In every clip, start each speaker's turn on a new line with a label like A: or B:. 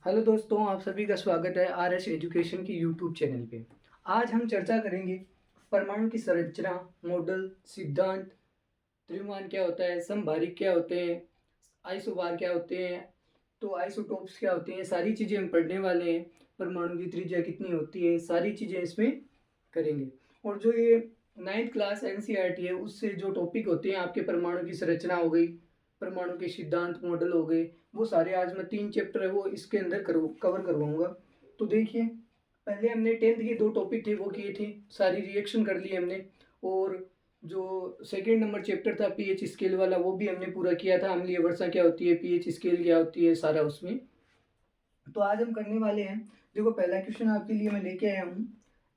A: Hello दोस्तों, आप सभी का स्वागत है आर एस एजुकेशन की यूट्यूब चैनल पे। आज हम चर्चा करेंगे परमाणु की संरचना, मॉडल, सिद्धांत, द्रव्यमान क्या होता है, समभारिक क्या होते हैं, आइसोबार क्या होते हैं, तो आइसोटोप्स क्या होते हैं, सारी चीज़ें हम पढ़ने वाले हैं। परमाणु की त्रिज्या कितनी होती है, सारी चीज़ें इसमें करेंगे। और जो ये 9th क्लास एनसीईआरटी है उससे जो टॉपिक होते हैं आपके, परमाणु की संरचना हो गई, परमाणु के सिद्धांत, मॉडल हो गए, वो सारे आज मैं 3 चैप्टर है वो इसके अंदर कवर करवाऊंगा। तो देखिए, पहले हमने 10th के 2 टॉपिक थे वो किए थे, सारी रिएक्शन कर ली हमने। और जो सेकंड नंबर चैप्टर था पीएच स्केल वाला, वो भी हमने पूरा किया था। अम्लीय वर्षा क्या होती है, पीएच स्केल क्या होती है, सारा उसमें। तो आज हम करने वाले हैं, देखो पहला क्वेश्चन आपके लिए मैं लेके आया हूँ।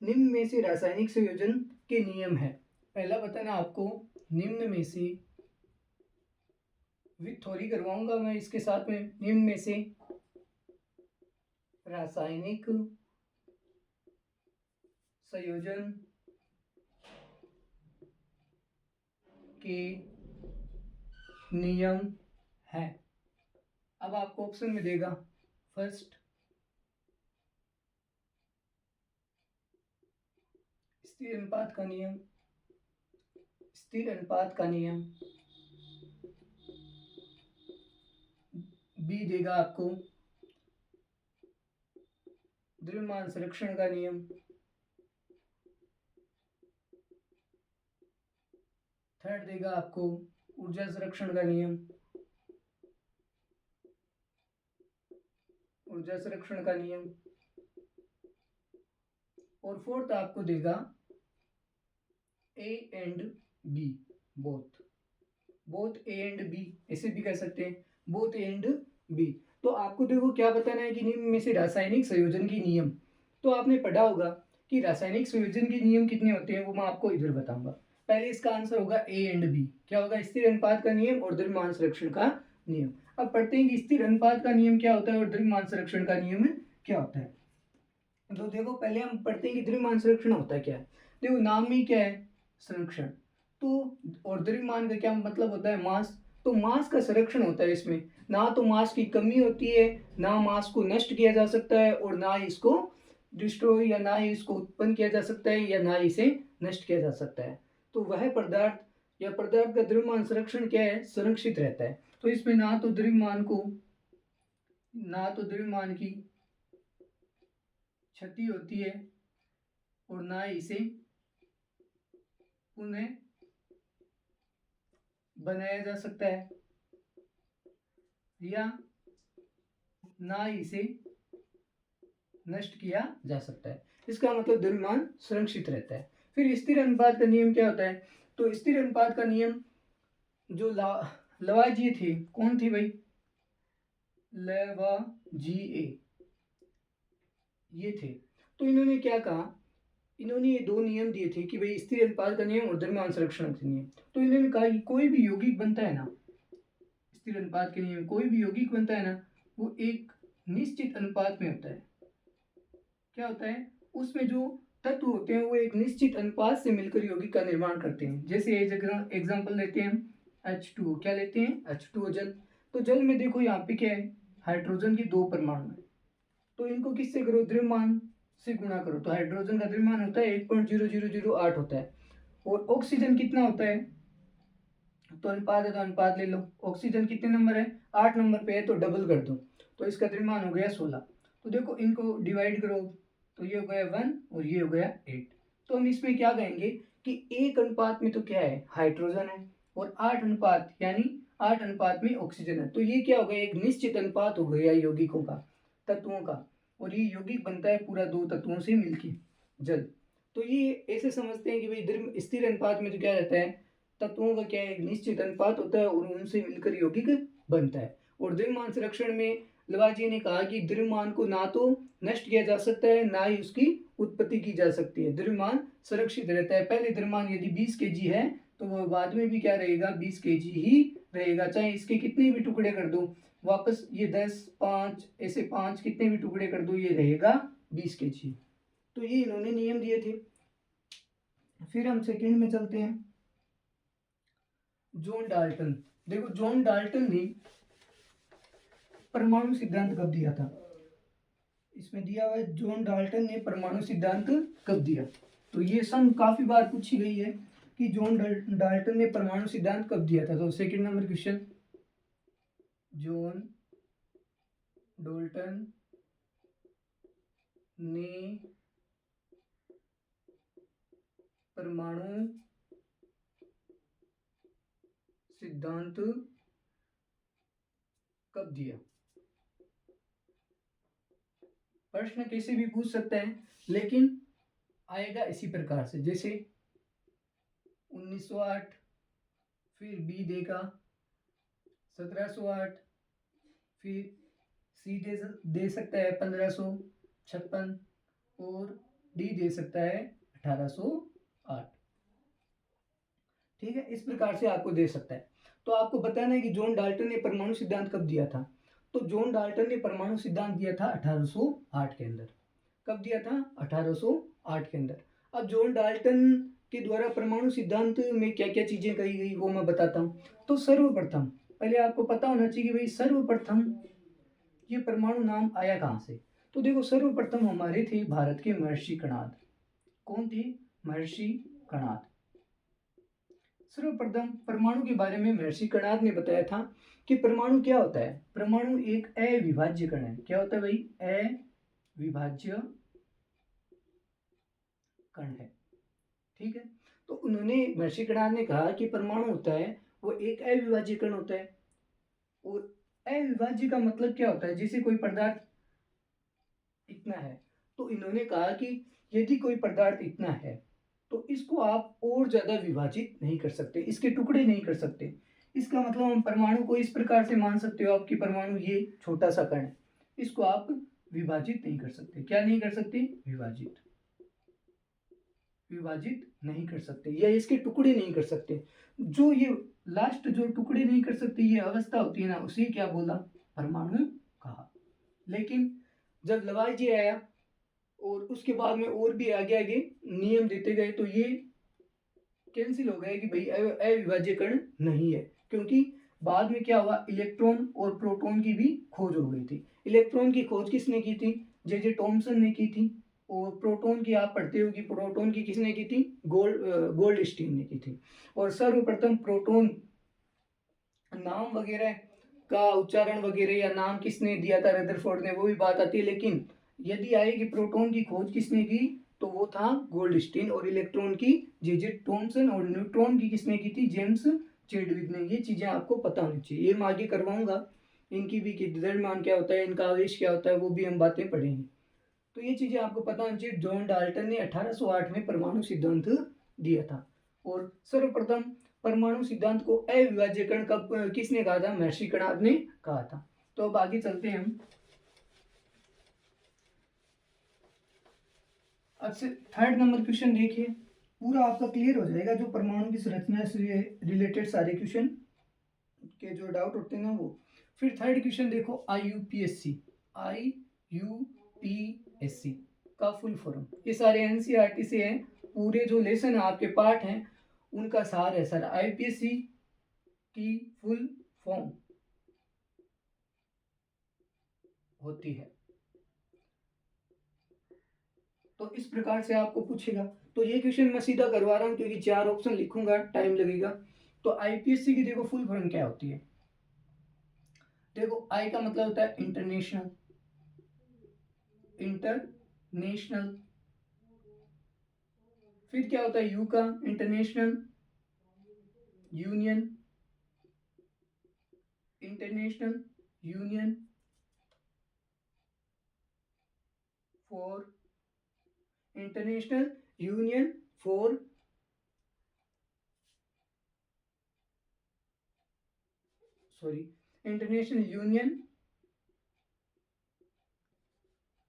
A: निम्न में से रासायनिक संयोजन के नियम है। पहला बताना आपको, निम्न में से, विथ थ्योरी करवाऊंगा मैं इसके साथ में, निम्न में से रासायनिक संयोजन के नियम है। अब आपको ऑप्शन में देगा, फर्स्ट स्थिर अनुपात का नियम, स्थिर अनुपात का नियम। बी देगा आपको द्रव्यमान संरक्षण का नियम। थर्ड देगा आपको ऊर्जा संरक्षण का नियम, ऊर्जा संरक्षण का नियम। और फोर्थ आपको देगा A and B, both, both A and B, ऐसे भी कह सकते हैं, बोथ ए एंड बी। तो आपको देखो क्या बताना है कि निम्न में से रासायनिक संयोजन की नियम। तो आपने पढ़ा होगा कि रासायनिक संयोजन के नियम कितने होते हैं, वो मैं आपको इधर बताऊंगा। पहले इसका आंसर होगा ए एंड बी। क्या होगा? स्थिर अनुपात का नियम और द्रव्यमान संरक्षण का नियम। अब पढ़ते हैं कि स्थिर अनुपात का नियम क्या होता है और द्रव्यमान संरक्षण का नियम क्या होता है। तो देखो पहले हम पढ़ते हैं कि द्रव्यमान संरक्षण होता है क्या है। देखो नाम में क्या है, संरक्षण। तो और द्रव्यमान का क्या मतलब होता है, मास। तो मास का संरक्षण होता है इसमें। ना तो मास की कमी होती है, ना मास को नष्ट किया जा सकता है, और ना ही इसको डिस्ट्रॉय या ना ही इसको उत्पन्न किया जा सकता है, या ना ही इसे नष्ट किया जा सकता है। तो वह पदार्थ या पदार्थ का द्रव्यमान संरक्षण क्या है, संरक्षित रहता है। तो इसमें ना तो द्रव्यमान की क्षति होती है, और ना ही इसे पुनः बनाया जा सकता है, या ना ही इसे नष्ट किया जा सकता है। इसका मतलब द्रव्यमान संरक्षित रहता है। फिर स्थिर अनुपात का नियम क्या होता है। तो स्थिर अनुपात का नियम जो लवाजिए थे, कौन थे भाई, लवाजिए, ये थे। तो इन्होंने क्या कहा, इन्होंने ये 2 नियम दिए थे कि भाई स्थिर अनुपात का नियम और द्रव्यमान संरक्षण का नियम। तो इन्होंने कहा कि कोई भी यौगिक बनता है ना, स्थिर अनुपात के नियम, कोई भी यौगिक बनता है ना, वो एक निश्चित अनुपात में होता है। क्या होता है, उसमें जो तत्व होते हैं वो एक निश्चित अनुपात से मिलकर यौगिक का निर्माण करते हैं। जैसे एग्जांपल लेते हैं H2O, क्या लेते हैं, H2O जल। तो जल में देखो यहाँ पे क्या है, हाइड्रोजन के 2 परमाणु है। तो इनको किससे करो, द्रव्यमान से गुणा करो। तो हाइड्रोजन का द्रव्यमान होता है 1.0008 होता है। और ऑक्सीजन कितना होता है, तो अनुपात है तो अनुपात ले लो। ऑक्सीजन कितने नंबर है, 8 नंबर पे है, तो डबल कर दो। तो इसका द्रव्यमान हो गया 16। तो देखो इनको डिवाइड करो, तो ये हो गया 1 और ये हो गया 8। तो हम इसमें क्या कहेंगे कि एक अनुपात में तो क्या है, हाइड्रोजन है, और 8 अनुपात यानी 8 अनुपात में ऑक्सीजन है। तो ये क्या हो गया, एक निश्चित अनुपात हो गया यौगिकों का, तत्वों का। और ये यौगिक बनता है पूरा 2 तत्वों से मिलके, जल। तो ये ऐसे समझते हैं कि भाई स्थिर अनुपात में तो क्या रहता है, तत्वों का क्या है, एक निश्चित अनुपात होता है और उनसे मिलकर यौगिक बनता है। और द्रव्यमान संरक्षण में लवाजी ने कहा कि द्रव्यमान को ना तो नष्ट किया जा सकता है, ना ही उसकी उत्पत्ति की जा सकती है। द्रव्यमान सुरक्षित रहता है। पहले द्रव्यमान यदि 20 केजी है तो वह बाद में भी क्या रहेगा, 20 केजी ही रहेगा, चाहे इसके कितने भी टुकड़े कर दो वापस, ये 10, 5, ऐसे 5 कितने भी टुकड़े कर दो, ये रहेगा 20 केजी। तो ये इन्होंने नियम दिए थे। फिर हम सेकंड में चलते हैं, जॉन डाल्टन। देखो जॉन डाल्टन ने परमाणु सिद्धांत कब दिया था, इसमें दिया हुआ है जॉन डाल्टन ने परमाणु सिद्धांत कब दिया। तो ये सम काफी बार पूछी गई है कि जॉन डाल्टन ने परमाणु सिद्धांत कब दिया था। तो second number question, John Dalton ने परमाणु सिद्धांत कब दिया। प्रश्न कैसे भी पूछ सकता है, लेकिन आएगा इसी प्रकार से, जैसे 1908, फिर बी देगा 1708, फिर सी दे सकता है 1556 और डी दे सकता है 1808। ठीक है, इस प्रकार से आपको दे सकता है। तो आपको बताना है कि जॉन डाल्टन ने परमाणु सिद्धांत कब दिया था। तो जॉन डाल्टन ने परमाणु सिद्धांत दिया था 1808 के अंदर। कब दिया था? 1808 के अंदर। अब जॉन डाल्टन के द्वारा परमाणु सिद्धांत में क्या क्या चीजें कही गई वो मैं बताता हूँ। तो सर्वप्रथम पहले आपको पता होना चाहिए कि भाई सर्वप्रथम ये परमाणु नाम आया कहाँ से। तो देखो, सर्वप्रथम हमारे थे भारत के महर्षि कणाद। कौन थे? महर्षि कणाद। सर्वप्रथम परमाणु के बारे में महर्षि कणाद ने बताया था कि परमाणु क्या होता है। परमाणु एक अविभाज्य कण है। क्या होता है भाई? अविभाज्य कण है। ठीक है, तो उन्होंने महर्षि कणाद ने कहा कि परमाणु होता है वो एक अविभाज्य कण होता है। और अविभाज्य का मतलब क्या होता है? जैसे कोई पदार्थ इतना है, तो इन्होंने कहा कि यदि कोई पदार्थ इतना है तो इसको आप और ज्यादा विभाजित नहीं कर सकते, इसके टुकड़े नहीं कर सकते। इसका मतलब हम परमाणु को इस प्रकार से मान सकते हो आप कि परमाणु ये छोटा सा कण है, इसको आप विभाजित नहीं कर सकते। क्या नहीं कर सकते? विभाजित नहीं कर सकते, या इसके टुकड़े नहीं कर सकते। जो ये लास्ट जो टुकड़े नहीं कर सकते ये अवस्था होती है ना, उसे क्या बोला? परमाणु कहा। लेकिन जब लवाइजी आया और उसके बाद में और भी आगे आगे नियम देते गए तो ये कैंसिल हो गया कि भाई अविभाज्य कण नहीं है। क्योंकि बाद में क्या हुआ? इलेक्ट्रॉन और प्रोटॉन की भी खोज हो गई थी। इलेक्ट्रॉन की खोज किसने की थी? जे टॉमसन ने की थी। और प्रोटॉन की आप पढ़ते हो कि प्रोटॉन की किसने की थी? गोल्डस्टीन ने की थी। और सर्वप्रथम प्रोटॉन नाम वगैरह का उच्चारण वगैरह या नाम किसने दिया था? रदरफोर्ड ने, वो भी बात आती है। लेकिन यदि आएगी प्रोटॉन की खोज किसने की, तो वो था गोल्डस्टीन। और इलेक्ट्रॉन की जे टॉमसन, और न्यूट्रॉन की किसने की थी? जेम्स चैडविक ने। ये चीजें आपको पता होनी चाहिए, ये मैं आगे करवाऊंगा इनकी भी, कि द्रव्यमान क्या होता है, इनका आवेश क्या होता है, वो भी हम बातें पढ़ेंगे। तो ये चीजें आपको पता होनी चाहिए। जॉन डाल्टन ने 1808 में परमाणु सिद्धांत दिया था। और सर्वप्रथम परमाणु सिद्धांत को अविभाज्य कण कब किसने कहा था? महर्षि कणाद ने कहा था। तो अब आगे चलते हैं हम। अब से थर्ड नंबर क्वेश्चन देखिए, पूरा आपका क्लियर हो जाएगा जो परमाणु की संरचना से रिलेटेड सारे क्वेश्चन के जो डाउट होते हैं ना वो। फिर थर्ड क्वेश्चन देखो, IUPAC का फुल फॉर्म। ये सारे NCERT से हैं। पूरे जो लेसन है आपके पार्ट हैं उनका सार है सर। IUPAC की फुल फॉर्म होती है। तो इस प्रकार से आपको पूछेगा। तो ये क्वेश्चन मैं सीधा करवा रहा हूं क्योंकि 4 ऑप्शन लिखूंगा, टाइम लगेगा। तो IPSC की देखो फुल फॉर्म क्या होती है। देखो, आई का मतलब होता है इंटरनेशनल। फिर क्या होता है यू का? International union. For international union for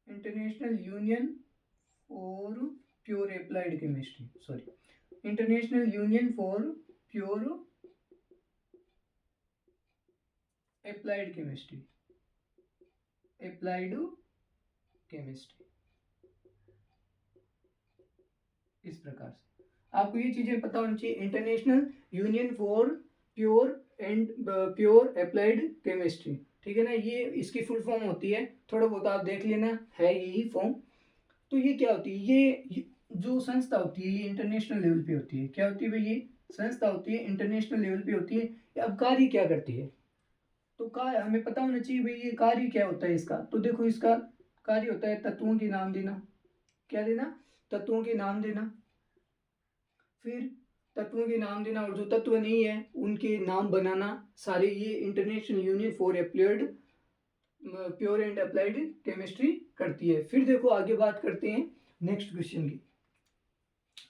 A: international union for pure applied chemistry. International union for pure applied chemistry. इस प्रकार से आपको ये चीजें पता होनी चाहिए। International union for pure and pure applied chemistry, ठीक है ना। ये इसकी फुल फॉर्म होती है, थोड़ा बहुत आप देख लेना, है यही फॉर्म। तो ये क्या होती है, ये जो संस्था होती है ये इंटरनेशनल लेवल पे होती है। क्या होती है भाई, ये संस्था होती है इंटरनेशनल लेवल पे होती है। अब कार्य क्या करती है, तो कार्य हमें पता होना चाहिए भाई, ये कार्य क्या होता है इसका। तो देखो इसका कार्य होता है तत्वों के नाम देना। क्या देना, तत्वों के नाम देना। फिर तत्वों के नाम देना, और जो तत्व नहीं है उनके नाम बनाना। सारे ये international union for applied pure and applied chemistry करती है। फिर देखो आगे बात करते हैं नेक्स्ट क्वेश्चन की।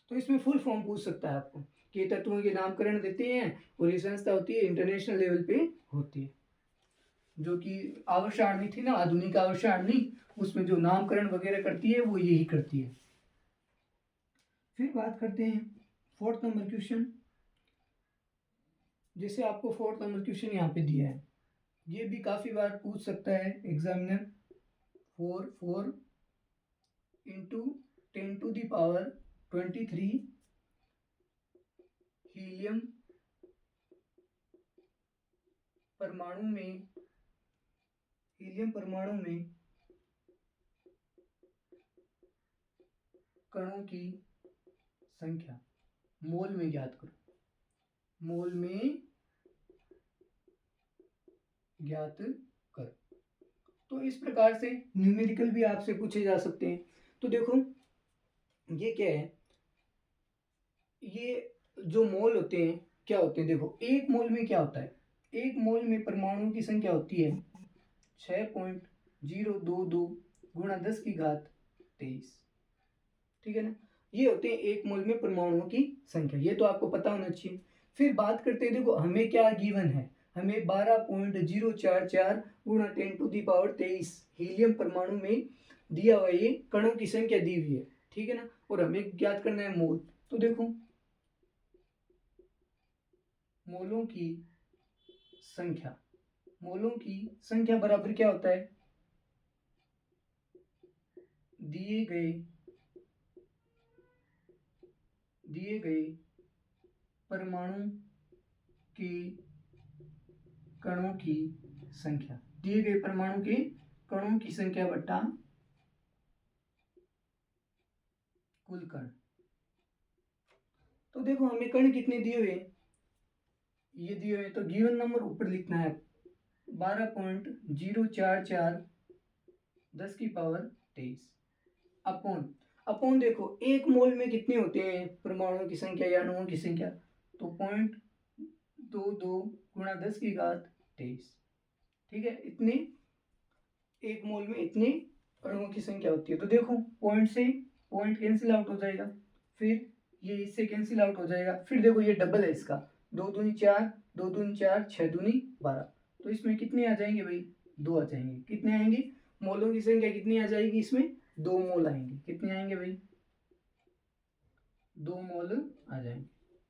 A: तो इसमें फुल फॉर्म पूछ सकता है आपको कि तत्वों के नामकरण देते हैं, और ये संस्था होती है इंटरनेशनल लेवल पे होती है, जो कि आवर्षाणी थी ना, आधुनिक आवर्षाणी, उसमें जो नामकरण वगैरह करती है वो यही करती है। फिर बात करते हैं फोर्थ नंबर क्वेश्चन। जैसे आपको फोर्थ नंबर क्वेश्चन यहाँ पे दिया है, ये भी काफी बार पूछ सकता है एग्जामिनर। 4 इंटू 10⁻23 हीलियम परमाणु में कणों की संख्या मोल में ज्ञात करो। मोल में ज्ञात कर। तो इस प्रकार से न्यूमेरिकल भी आपसे पूछे जा सकते हैं। तो देखो ये क्या है, ये जो मोल होते हैं क्या होते हैं, देखो एक मोल में क्या होता है, एक मोल में परमाणुओं की संख्या होती है 6.022 गुणा 10⁻23, ठीक है ना। ये होते हैं एक मोल में परमाणुओं की संख्या, ये तो आपको पता होना चाहिए। फिर बात करते हैं, देखो हमें क्या गिवन है, हमें 12.044 गुणा 10⁻23 हीलियम परमाणु में दिया हुआ, ये कणों की संख्या दी हुई है, ठीक है ना। और हमें ज्ञात करना है मोल। तो देखो मोलों की संख्या, मोलों की संख्या बराबर क्या होता है, दिए गए परमाणु के कणों की संख्या, दिए गए परमाणु के कणों की संख्या बटा कुल कण। तो देखो हमें कण कितने दिए हुए, ये दिए हुए, तो गिवन नंबर ऊपर लिखना है 12.044 10⁻23 अपॉन, अपॉन देखो एक मोल में कितने होते हैं परमाणुओं की संख्या या अणुओं की संख्या, तो 0.22 गुणा 10⁻23, ठीक है। इतने एक मोल में इतने अणुओं की संख्या होती है। तो देखो पॉइंट से पॉइंट कैंसिल आउट हो जाएगा, फिर ये इससे कैंसिल आउट हो जाएगा। फिर देखो ये डबल है इसका, 2 दूनी 4, 2 दूनी 4, 6 दूनी 12, तो इसमें कितने आ जाएंगे भाई, 2 आ जाएंगे। कितने आएंगे, मोलों की संख्या कितनी आ जाएगी, इसमें 2 मोल आएंगे। कितने आएंगे भाई, 2 मोल आ जाएंगे।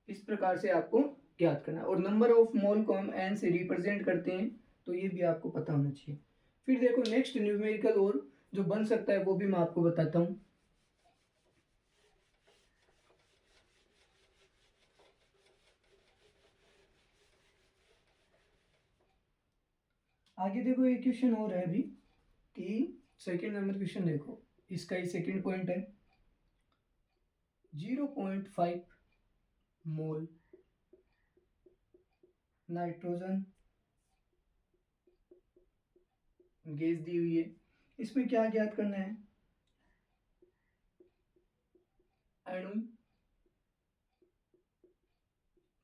A: इस प्रकार से आपको ज्ञात करना है। और नंबर ऑफ मोल को हम एन से रिप्रेजेंट करते हैं, तो ये भी आपको पता होना चाहिए। फिर देखो नेक्स्ट न्यूमेरिकल और जो बन सकता है वो भी मैं आपको बताता हूँ। आगे देखो एक क्वेश्चन और है अभी, कि सेकेंड नंबर क्वेश्चन देखो, इसका ही सेकेंड पॉइंट है 0.5 मोल नाइट्रोजन गैस दी हुई है। इसमें क्या ज्ञात करना है, अणु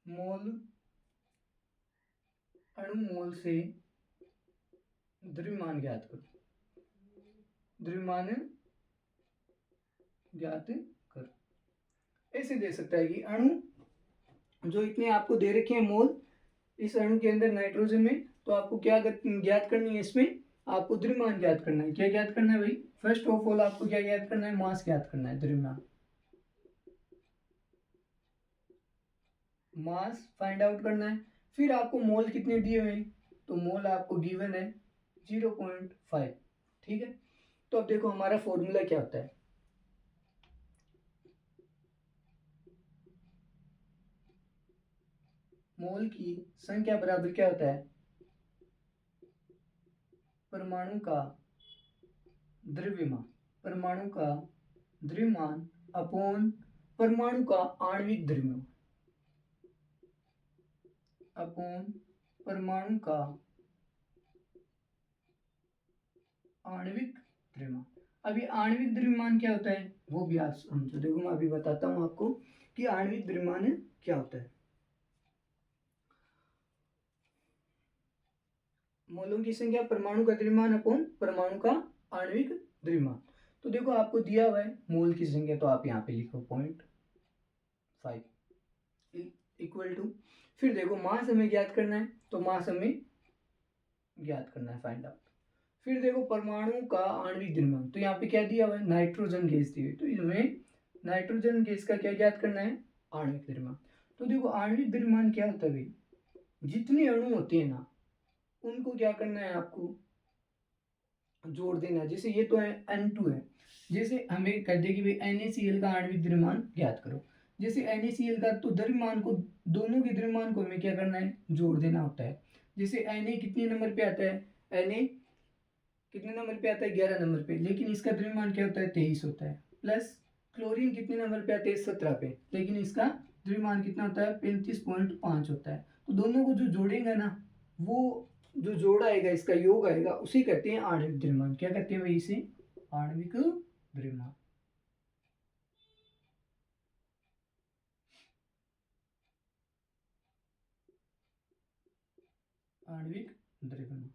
A: मोल, अणु मोल से द्रव्यमान ज्ञात करो, द्रव्यमान ज्ञात कर। ऐसे दे सकता है कि अणु जो इतने आपको दे रखे हैं मोल, इस अणु के अंदर नाइट्रोजन में, तो आपको क्या ज्ञात करनी है, इसमें आपको द्रव्यमान ज्ञात करना है। क्या ज्ञात करना है भाई, फर्स्ट ऑफ ऑल आपको क्या ज्ञात करना है, मास ज्ञात करना है, द्रव्यमान, मास फाइंड आउट करना है। फिर आपको मोल कितने दिए हुए हैं, तो मोल आपको गिवन है 0.5, ठीक है। तो अब देखो हमारा फॉर्मूला क्या होता है, मोल की संख्या बराबर क्या होता है, परमाणु का द्रव्यमान, परमाणु का द्रव्यमान अपॉन परमाणु का आणविक द्रव्यमान, अपॉन परमाणु का आणविक द्रव्यमान। अभी आणविक द्रव्यमान क्या होता है वो भी आप समझो। देखो मैं अभी बताता हूं आपको कि आणविक द्रव्यमान क्या होता है। मोलों की संख्या परमाणु का द्रव्यमान अपॉन परमाणु का आणविक द्रव्यमान। तो देखो आपको दिया हुआ है मोल की संख्या, तो आप यहाँ पे लिखो 0.5 इक्वल टू, फिर देखो मास हमें ज्ञात करना है, तो मास हमें ज्ञात करना है, फाइंड आउट। फिर देखो परमाणु का आणविक द्रव्यमान, तो यहाँ पे क्या दिया हुआ है, नाइट्रोजन गैस दी हुई, तो इनमें नाइट्रोजन गैस का क्या ज्ञात करना है, आणविक द्रव्यमान। तो देखो आणविक द्रव्यमान क्या होता है भाई, जितने अणु होते हैं ना उनको क्या करना है, आपको जोड़ देना है। जैसे ये तो है N2 है, जैसे हमें कह दे कि भाई NaCl का आणविक द्रव्यमान ज्ञात करो, जैसे NaCl का तो द्रव्यमान को, दोनों के द्रव्यमान को हमें क्या करना है, जोड़ देना होता है। जैसे Na कितने नंबर पे आता है, Na कितने नंबर पे आता है, 11 नंबर पे, लेकिन इसका द्रव्यमान क्या होता है, 23 होता है। प्लस क्लोरीन कितने नंबर पे आता है, 17 पे, लेकिन इसका द्रव्यमान कितना होता है, 35.5 होता है। तो दोनों को जो जोड़ेगा ना, वो जो जोड़ आएगा, इसका योग आएगा, उसी कहते हैं आणविक द्रव्यमान। क्या कहते हैं भाई इसे, आणविक द्रव्यमान। आणविक द्रव्यमान,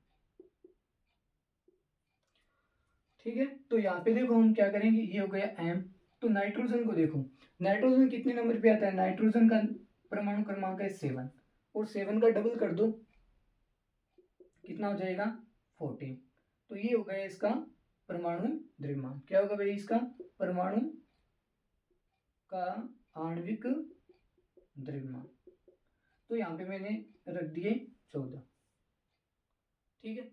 A: ठीक है। तो यहाँ पे देखो हम क्या करेंगे, ये हो गया M। तो नाइट्रोजन को देखो, नाइट्रोजन कितने नंबर पे आता है, नाइट्रोजन का परमाणु क्रमांक है 7, और 7 का डबल कर दो, कितना हो जाएगा, 14। तो ये हो गया इसका परमाणु द्रव्यमान। क्या होगा भाई इसका, परमाणु का आणविक द्रव्यमान। तो यहाँ पे मैंने रख दिए 14, ठीक है।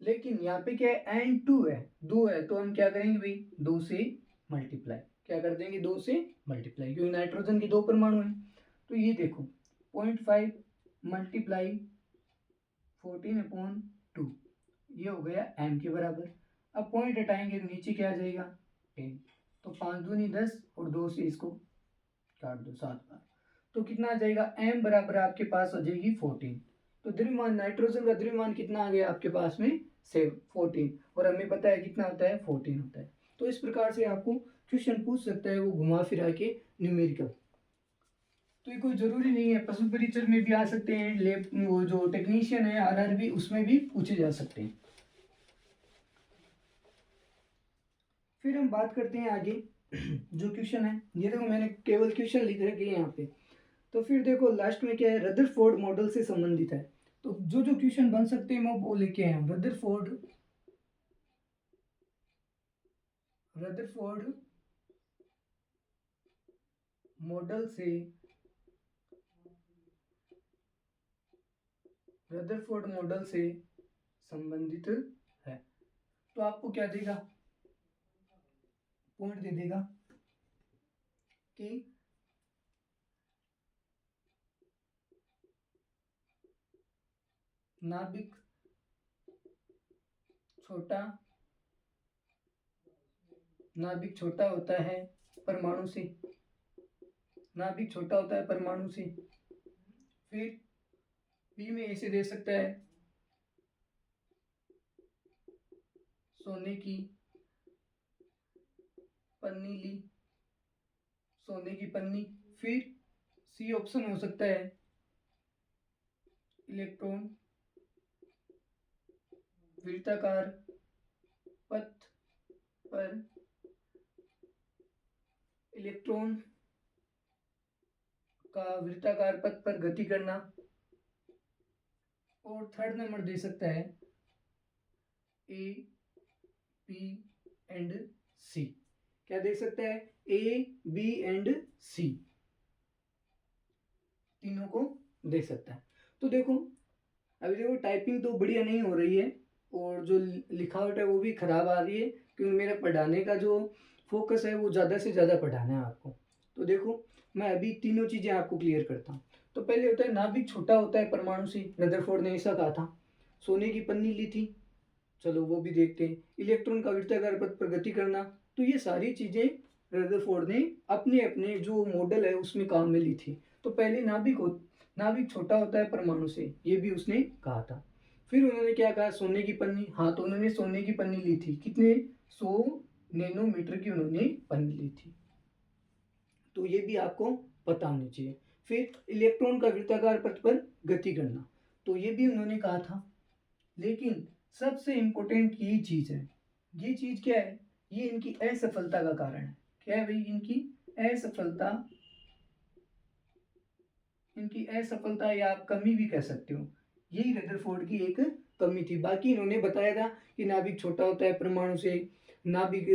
A: लेकिन यहाँ पे क्या है, N2 है, 2 है, तो हम क्या करेंगे भाई, 2 से मल्टीप्लाई, क्या कर देंगे, 2 से मल्टीप्लाई, क्योंकि नाइट्रोजन के 2 परमाणु हैं। तो ये देखो 0.5 मल्टीप्लाई 14/2, ये हो गया M के बराबर। अब पॉइंट हटाएंगे तो नीचे क्या आ जाएगा, 10। तो 5 दूनी 10 और 2 से इसको काट दो 7 बार, तो कितना आ जाएगा, M बराबर आपके पास आ जाएगी 14। तो द्रव्यमान, नाइट्रोजन का द्रव्यमान कितना आ गया आपके पास में, 14, और हमें पता है कितना होता है, 14 होता है। तो इस प्रकार से आपको क्वेश्चन पूछ सकता है, वो घुमा फिरा के न्यूमेरिकल। तो ये कोई जरूरी नहीं है, पशु परिचर में भी आ सकते हैं, लेब वो जो टेक्नीशियन है RRB उसमें भी पूछे जा सकते हैं। फिर हम बात करते हैं आगे जो क्वेश्चन है, ये देखो मैंने केवल क्वेश्चन लिख रखे हैं यहाँ पे। तो फिर देखो लास्ट में क्या है, रदरफोर्ड मॉडल से संबंधित है। तो जो जो क्वेश्चन बन सकते हैं मैं वो लेके आया हूँ। रदरफोर्ड मॉडल से, रदरफोर्ड मॉडल से संबंधित है। तो आपको क्या देगा, पॉइंट दे देगा कि नाभिक छोटा होता है परमाणु से, नाभिक छोटा होता है परमाणु से। फिर बी में ऐसे दे सकता है, सोने की पन्नी ली, सोने की पन्नी। फिर सी ऑप्शन हो सकता है, इलेक्ट्रॉन वृत्ताकार पथ पर, इलेक्ट्रॉन का वृत्ताकार पथ पर गति करना। और थर्ड नंबर दे सकता है A, B एंड C। क्या दे सकता है, A, B एंड C, तीनों को दे सकता है। तो देखो अभी देखो टाइपिंग तो बढ़िया नहीं हो रही है, और जो लिखावट है वो भी खराब आ रही है, क्योंकि मेरा पढ़ाने का जो फोकस है वो ज़्यादा से ज़्यादा पढ़ाना है आपको। तो देखो मैं अभी तीनों चीज़ें आपको क्लियर करता हूँ। तो पहले होता है नाभिक छोटा होता है परमाणु से, रदरफोर्ड ने ऐसा कहा था। सोने की पन्नी ली थी, चलो वो भी देखते हैं। इलेक्ट्रॉन का वृत्ताकार पथ पर गति करना, तो ये सारी चीजें रदरफोर्ड ने अपने अपने जो मॉडल है उसमें काम में ली थी। तो पहले नाभिक छोटा होता है परमाणु से, ये भी उसने कहा था। फिर उन्होंने क्या कहा, सोने की पन्नी, हाँ तो उन्होंने सोने की पन्नी ली थी, कितने 100 नैनोमीटर की उन्होंने पन्नी ली थी, तो ये भी आपको पता होनी चाहिए। फिर इलेक्ट्रॉन का वृत्ताकार पथ पर गति करना, तो ये भी उन्होंने कहा था। लेकिन सबसे इंपॉर्टेंट ये चीज है, ये चीज क्या है, ये इनकी असफलता का कारण है। क्या है भाई, इनकी असफलता या आप कमी भी कह सकते हो, यही रदरफोर्ड की एक कमी थी। बाकी इन्होंने बताया था कि नाभिक छोटा होता है परमाणु से, नाभिक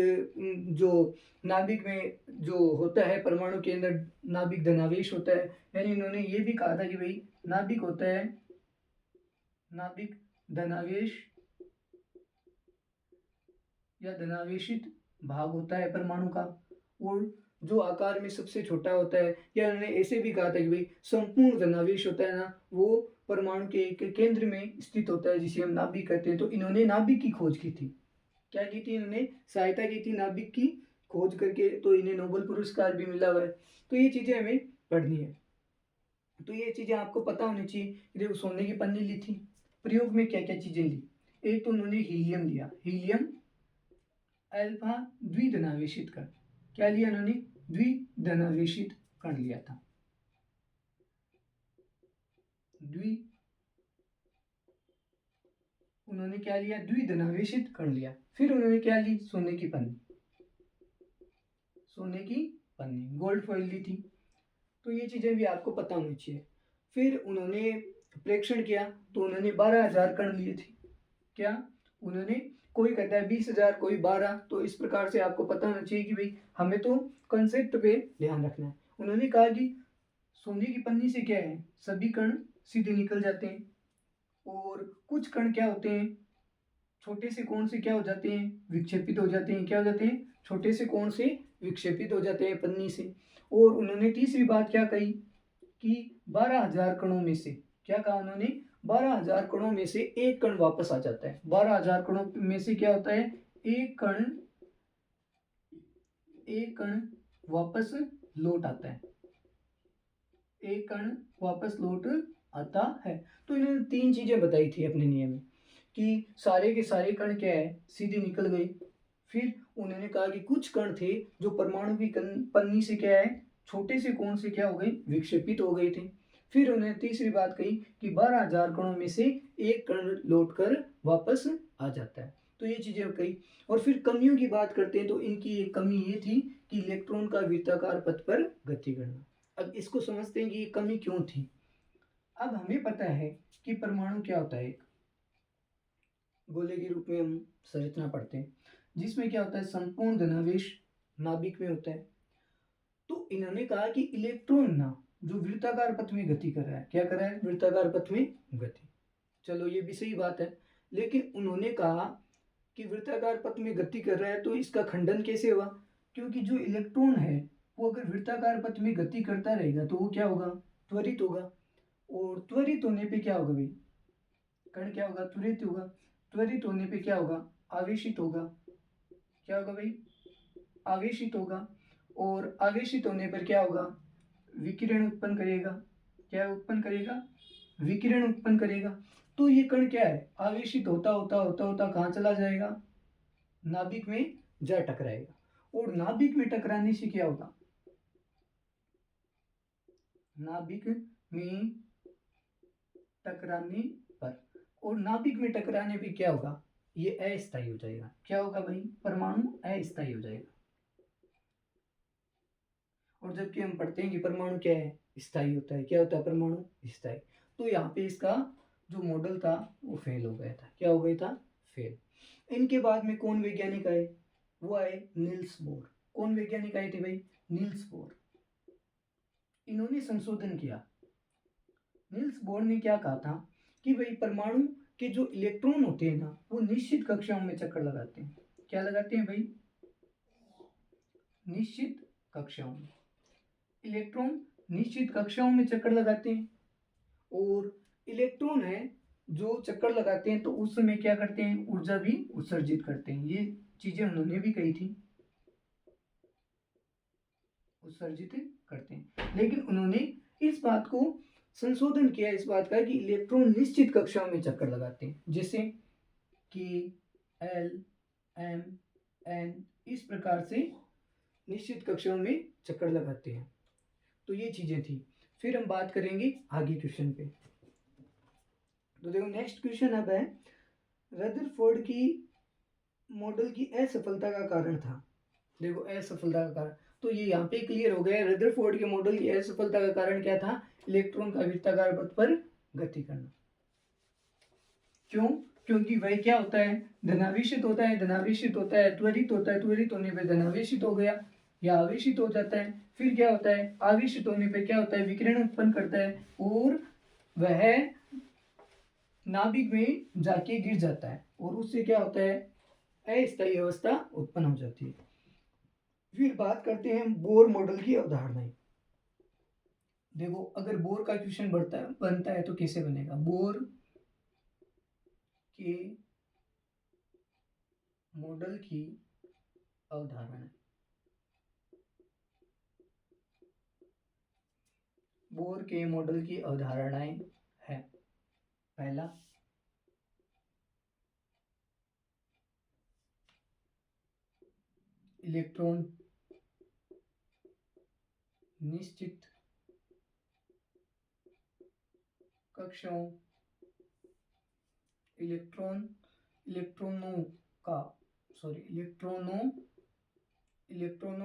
A: जो नाभिक में जो होता है परमाणु के अंदर नाभिक धनावेश होता है, यानी इन्होंने ये भी कहा था कि भाई नाभिक होता है, नाभिक धनावेश या धनावेशित भाग होता है परमाणु का, और जो आकार में सबसे छोटा होता है, या उन्होंने ऐसे भी कहा था कि भाई संपूर्ण धनावेश होता है ना, वो परमाणु के एक केंद्र में स्थित होता है, जिसे हम नाभिक कहते हैं। तो इन्होंने नाभिक की खोज की थी, क्या की थी, इन्होंने सहायता की थी नाभिक की खोज करके, तो इन्हें नोबेल पुरस्कार भी मिला हुआ है। तो ये चीजें हमें पढ़नी है, तो ये चीजें आपको पता होनी चाहिए। देखो सोने की पन्नी ली थी, प्रयोग में क्या क्या चीजें ली, एक तो उन्होंने हीलियम लिया, हीलियम अल्फा द्विधनावेशित कण, क्या लिया उन्होंने, द्विधनावेशित कण लिया था, उन्होंने क्या लिया, द्विधनावेशित कण लिया। फिर उन्होंने क्या ली, सोने की पन्नी, गोल्ड फॉइल ली थी। तो ये चीजें भी आपको पता होनी चाहिए। फिर उन्होंने प्रेक्षण किया, तो उन्होंने 12,000 कण लिए थे। क्या उन्होंने, कोई कहता है 20,000, कोई 12, तो इस प्रकार से आपको पता होना चाहिए कि भाई हमें तो कंसेप्ट पे ध्यान रखना है। उन्होंने कहा कि सोने की पन्नी से क्या है, सभी कण सीधे निकल जाते हैं, और कुछ कण क्या होते हैं, छोटे से कोण से क्या हो जाते हैं, विक्षेपित हो जाते हैं। क्या हो जाते हैं, छोटे से कोण से विक्षेपित हो जाते हैं पन्नी से। और उन्होंने तीसरी बात क्या कही कि 12,000 कणों में से, क्या कहा उन्होंने, 12,000 कणों में से एक कण वापस आ जाता है। 12,000 कणों में से क्या होता है, एक कण वापस लौट आता है, एक कण वापस लौट आता है। तो इन्होंने 3 चीजें बताई थी अपने नियम में, कि सारे के सारे कण क्या है, सीधे निकल गए। फिर उन्होंने कहा कि कुछ कण थे जो परमाणु की पन्नी से क्या है, छोटे से कोण से क्या हो गए, विक्षेपित हो गए थे। फिर उन्होंने तीसरी बात कही कि 12,000 कणों में से एक कण लौटकर वापस आ जाता है। तो ये चीजें कही। और फिर कमियों की बात करते हैं, तो इनकी एक कमी ये थी कि इलेक्ट्रॉन का वृत्ताकार पथ पर गति करना। अब इसको समझते हैं कि ये कमी क्यों थी। अब हमें पता है कि परमाणु क्या होता है, एक गोले के रूप में हम संरचना पढ़ते हैं, जिसमें क्या होता है, संपूर्ण धनावेश नाभिक में होता है। तो इन्होंने कहा कि इलेक्ट्रॉन ना जो वृत्ताकार पथ में गति कर रहा है, क्या कर रहा है, वृत्ताकार पथ में गति। चलो ये भी सही बात है, लेकिन उन्होंने कहा कि वृत्ताकार पथ में गति कर रहा है, तो इसका खंडन कैसे हुआ, क्योंकि जो इलेक्ट्रॉन है वो अगर वृत्ताकार पथ में गति करता रहेगा तो वो क्या होगा, त्वरित होगा। और त्वरित होने पे क्या होगा भाई, कण क्या होगा, त्वरित होगा। त्वरित होने पे क्या होगा, आवेशित होगा। क्या होगा भाई, आवेशित होगा। और आवेशित होने पर क्या होगा, विकिरण उत्पन्न करेगा। क्या उत्पन्न करेगा, विकिरण उत्पन्न करेगा। तो ये कण क्या है, आवेशित होता होता होता होता कहाँ चला जाएगा, नाभिक में जा टकराएगा। और नाभिक में टकराने से क्या होगा, नाभिक में टकराने पर, और नाभिक में टकराने पे क्या होगा, ये अस्थायी हो जाएगा। क्या होगा भाई, परमाणु अस्थायी हो जाएगा। और जबकि हम पढ़ते हैं कि परमाणु क्या है, स्थायी होता है। क्या होता है, परमाणु स्थायी। तो यहाँ पे इसका जो मॉडल था वो फेल हो गया था। क्या हो गया था, फेल। इनके बाद में कौन वैज्ञानिक आए, वो आए नील्स बोर। कौन वैज्ञानिक आए थे भाई, नील्स बोर। इन्होंने संशोधन किया। नील्स बोर ने क्या कहा था कि भाई परमाणु के जो इलेक्ट्रॉन होते हैं ना, वो निश्चित कक्षाओं में चक्कर लगाते हैं। क्या लगाते हैं भाई, निश्चित कक्षाओं में। इलेक्ट्रॉन निश्चित कक्षाओं में चक्कर लगाते हैं, और इलेक्ट्रॉन है जो चक्कर लगाते हैं तो उस समय क्या करते हैं, ऊर्जा भी उत्सर्जित करते हैं। ये चीजें उन्होंने भी कही थी, उत्सर्जित करते हैं। लेकिन उन्होंने इस बात को संशोधन किया, इस बात का कि इलेक्ट्रॉन निश्चित कक्षाओं में चक्कर लगाते हैं, जैसे कि एल, एम, एन, इस प्रकार से निश्चित कक्षाओं में चक्कर लगाते हैं। तो ये चीजें थी। फिर हम बात करेंगे आगे क्वेश्चन पे। तो देखो नेक्स्ट क्वेश्चन अब है, रदरफोर्ड की मॉडल की असफलता का कारण था। देखो असफलता का कारण, तो ये यहाँ पे क्लियर हो गया। रदरफोर्ड के मॉडल की असफलता का कारण क्या था, इलेक्ट्रॉन का वृत्ताकार पथ पर गति करना। क्यों? क्योंकि वह क्या होता है, धनावेशित होता है, धनावेशित होता है, त्वरित होता है, त्वरित होने पे धनावेशित हो गया या आवेशित हो जाता है। फिर क्या होता है, आवेशित होने पे क्या होता है, विकिरण उत्पन्न करता है और वह नाभिक में जाके गिर जाता है और उससे क्या होता है, अस्थायी अवस्था उत्पन्न हो जाती है। फिर बात करते हैं बोर मॉडल की अवधारणाएं। देखो अगर बोर का क्वेश्चन बनता है तो कैसे बनेगा, बोर के मॉडल की अवधारणा। बोर के मॉडल की अवधारणाएं है, पहला इलेक्ट्रॉन निश्चित कक्षाओं, इलेक्ट्रॉनों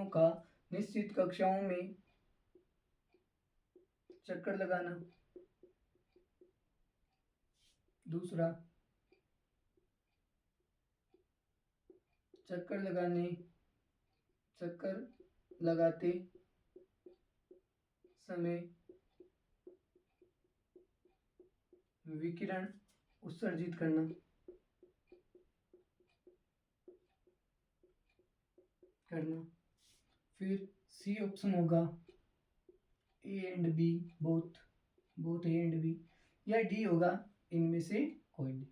A: का निश्चित कक्षाओं में चक्कर लगाना। दूसरा, चक्कर लगाते समय विकिरण उत्सर्जित करना। फिर सी ऑप्शन होगा A and B, both A and B, या डी होगा इनमें से कोई नहीं,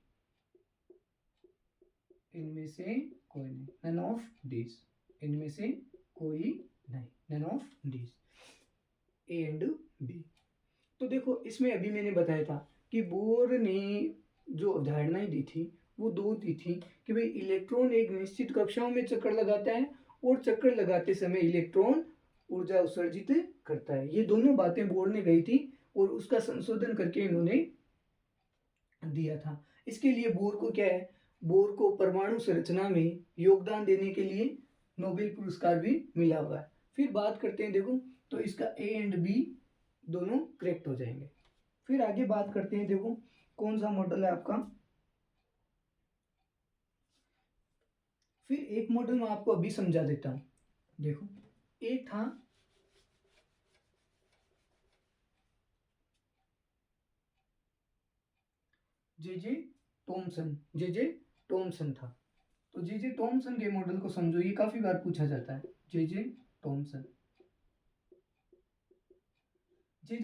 A: नन ऑफ दिस, इनमें से कोई नहीं, none of this, A and B. तो देखो इसमें अभी मैंने बताया था कि बोर ने जो अवधारणाएं दी थी वो दो दी थी कि भाई इलेक्ट्रॉन एक निश्चित कक्षाओं में चक्कर लगाता है और चक्कर लगाते समय इलेक्ट्रॉन ऊर्जा उत्सर्जित करता है। ये दोनों बातें बोर ने कही थी और उसका संशोधन करके इन्होंने दिया था। इसके लिए बोर को क्या है, बोर को परमाणु संरचना में योगदान देने के लिए नोबेल पुरस्कार भी मिला हुआ है। फिर बात करते हैं, देखो तो इसका ए एंड बी दोनों करेक्ट हो जाएंगे। फिर आगे बात करते हैं, देखो कौन सा मॉडल है आपका। फिर एक मॉडल मैं आपको अभी समझा देता हूं। देखो एक था जे जे टॉमसन था। तो जे जे टॉमसन के मॉडल को समझो, ये काफी बार पूछा जाता है। जे जे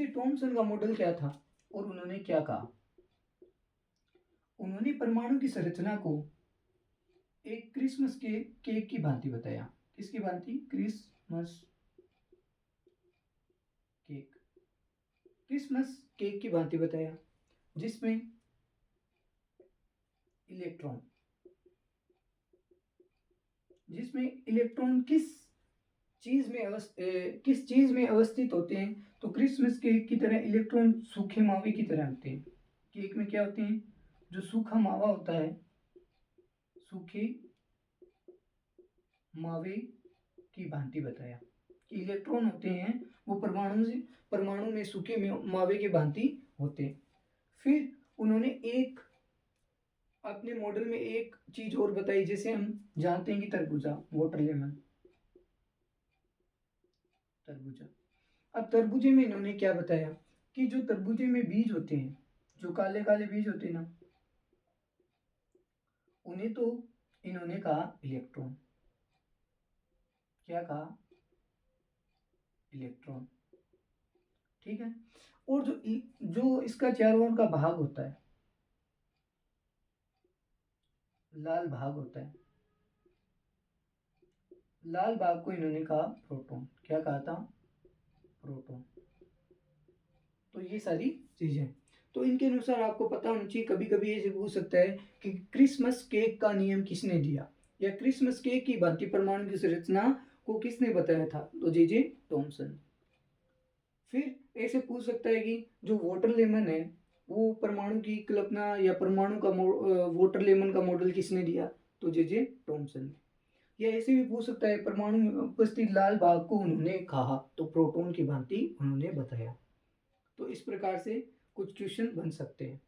A: टॉमसन का मॉडल क्या था और उन्होंने क्या कहा, उन्होंने परमाणु की संरचना को एक क्रिसमस के केक की भांति बताया। किसकी भांति, क्रिसमस केक की भांति बताया, जिसमें इलेक्ट्रॉन किस चीज में अवस्थित होते हैं, तो क्रिसमस केक की तरह इलेक्ट्रॉन सूखे मावे की तरह होते हैं। केक में क्या होते हैं, जो सूखा मावा होता है, सूखे मावे की भांति बताया कि इलेक्ट्रॉन होते हैं वो परमाणु में सूखे मावे की भांति होते हैं। फिर उन्होंने एक अपने मॉडल में एक चीज और बताई, जैसे हम जानते हैं कि तरबूजा, वाटरमेलन, अब तरबूजे में इन्होंने क्या बताया कि जो तरबूजे में बीज होते हैं, जो काले काले बीज होते हैं ना, उन्हें तो इन्होंने कहा इलेक्ट्रॉन, क्या कहा, इलेक्ट्रॉन। ठीक है। और जो इसका चारों ओर का भाग होता है, लाल भाग होता है, लाल भाग को इन्होंने कहा प्रोटॉन। क्या कहा था? प्रोटॉन। तो ये सारी चीजें, तो इनके अनुसार आपको पता होना चाहिए। कभी कभी ऐसे पूछ सकता है कि क्रिसमस केक का नियम किसने दिया, या क्रिसमस केक की भांति परमाणु की संरचना को किसने बताया था? तो जे थॉमसन। फिर ऐसे पूछ सकता है कि जो वाटर लेमन है वो परमाणु की कल्पना या परमाणु का वाटर लेमन का मॉडल किसने दिया? तो जे थॉमसन। या ऐसे भी पूछ सकता है परमाणु में उपस्थित लाल भाग को उन्होंने कहा, तो प्रोटॉन की भांति उन्होंने बताया। तो इस प्रकार से कुछ क्वेश्चन बन सकते हैं।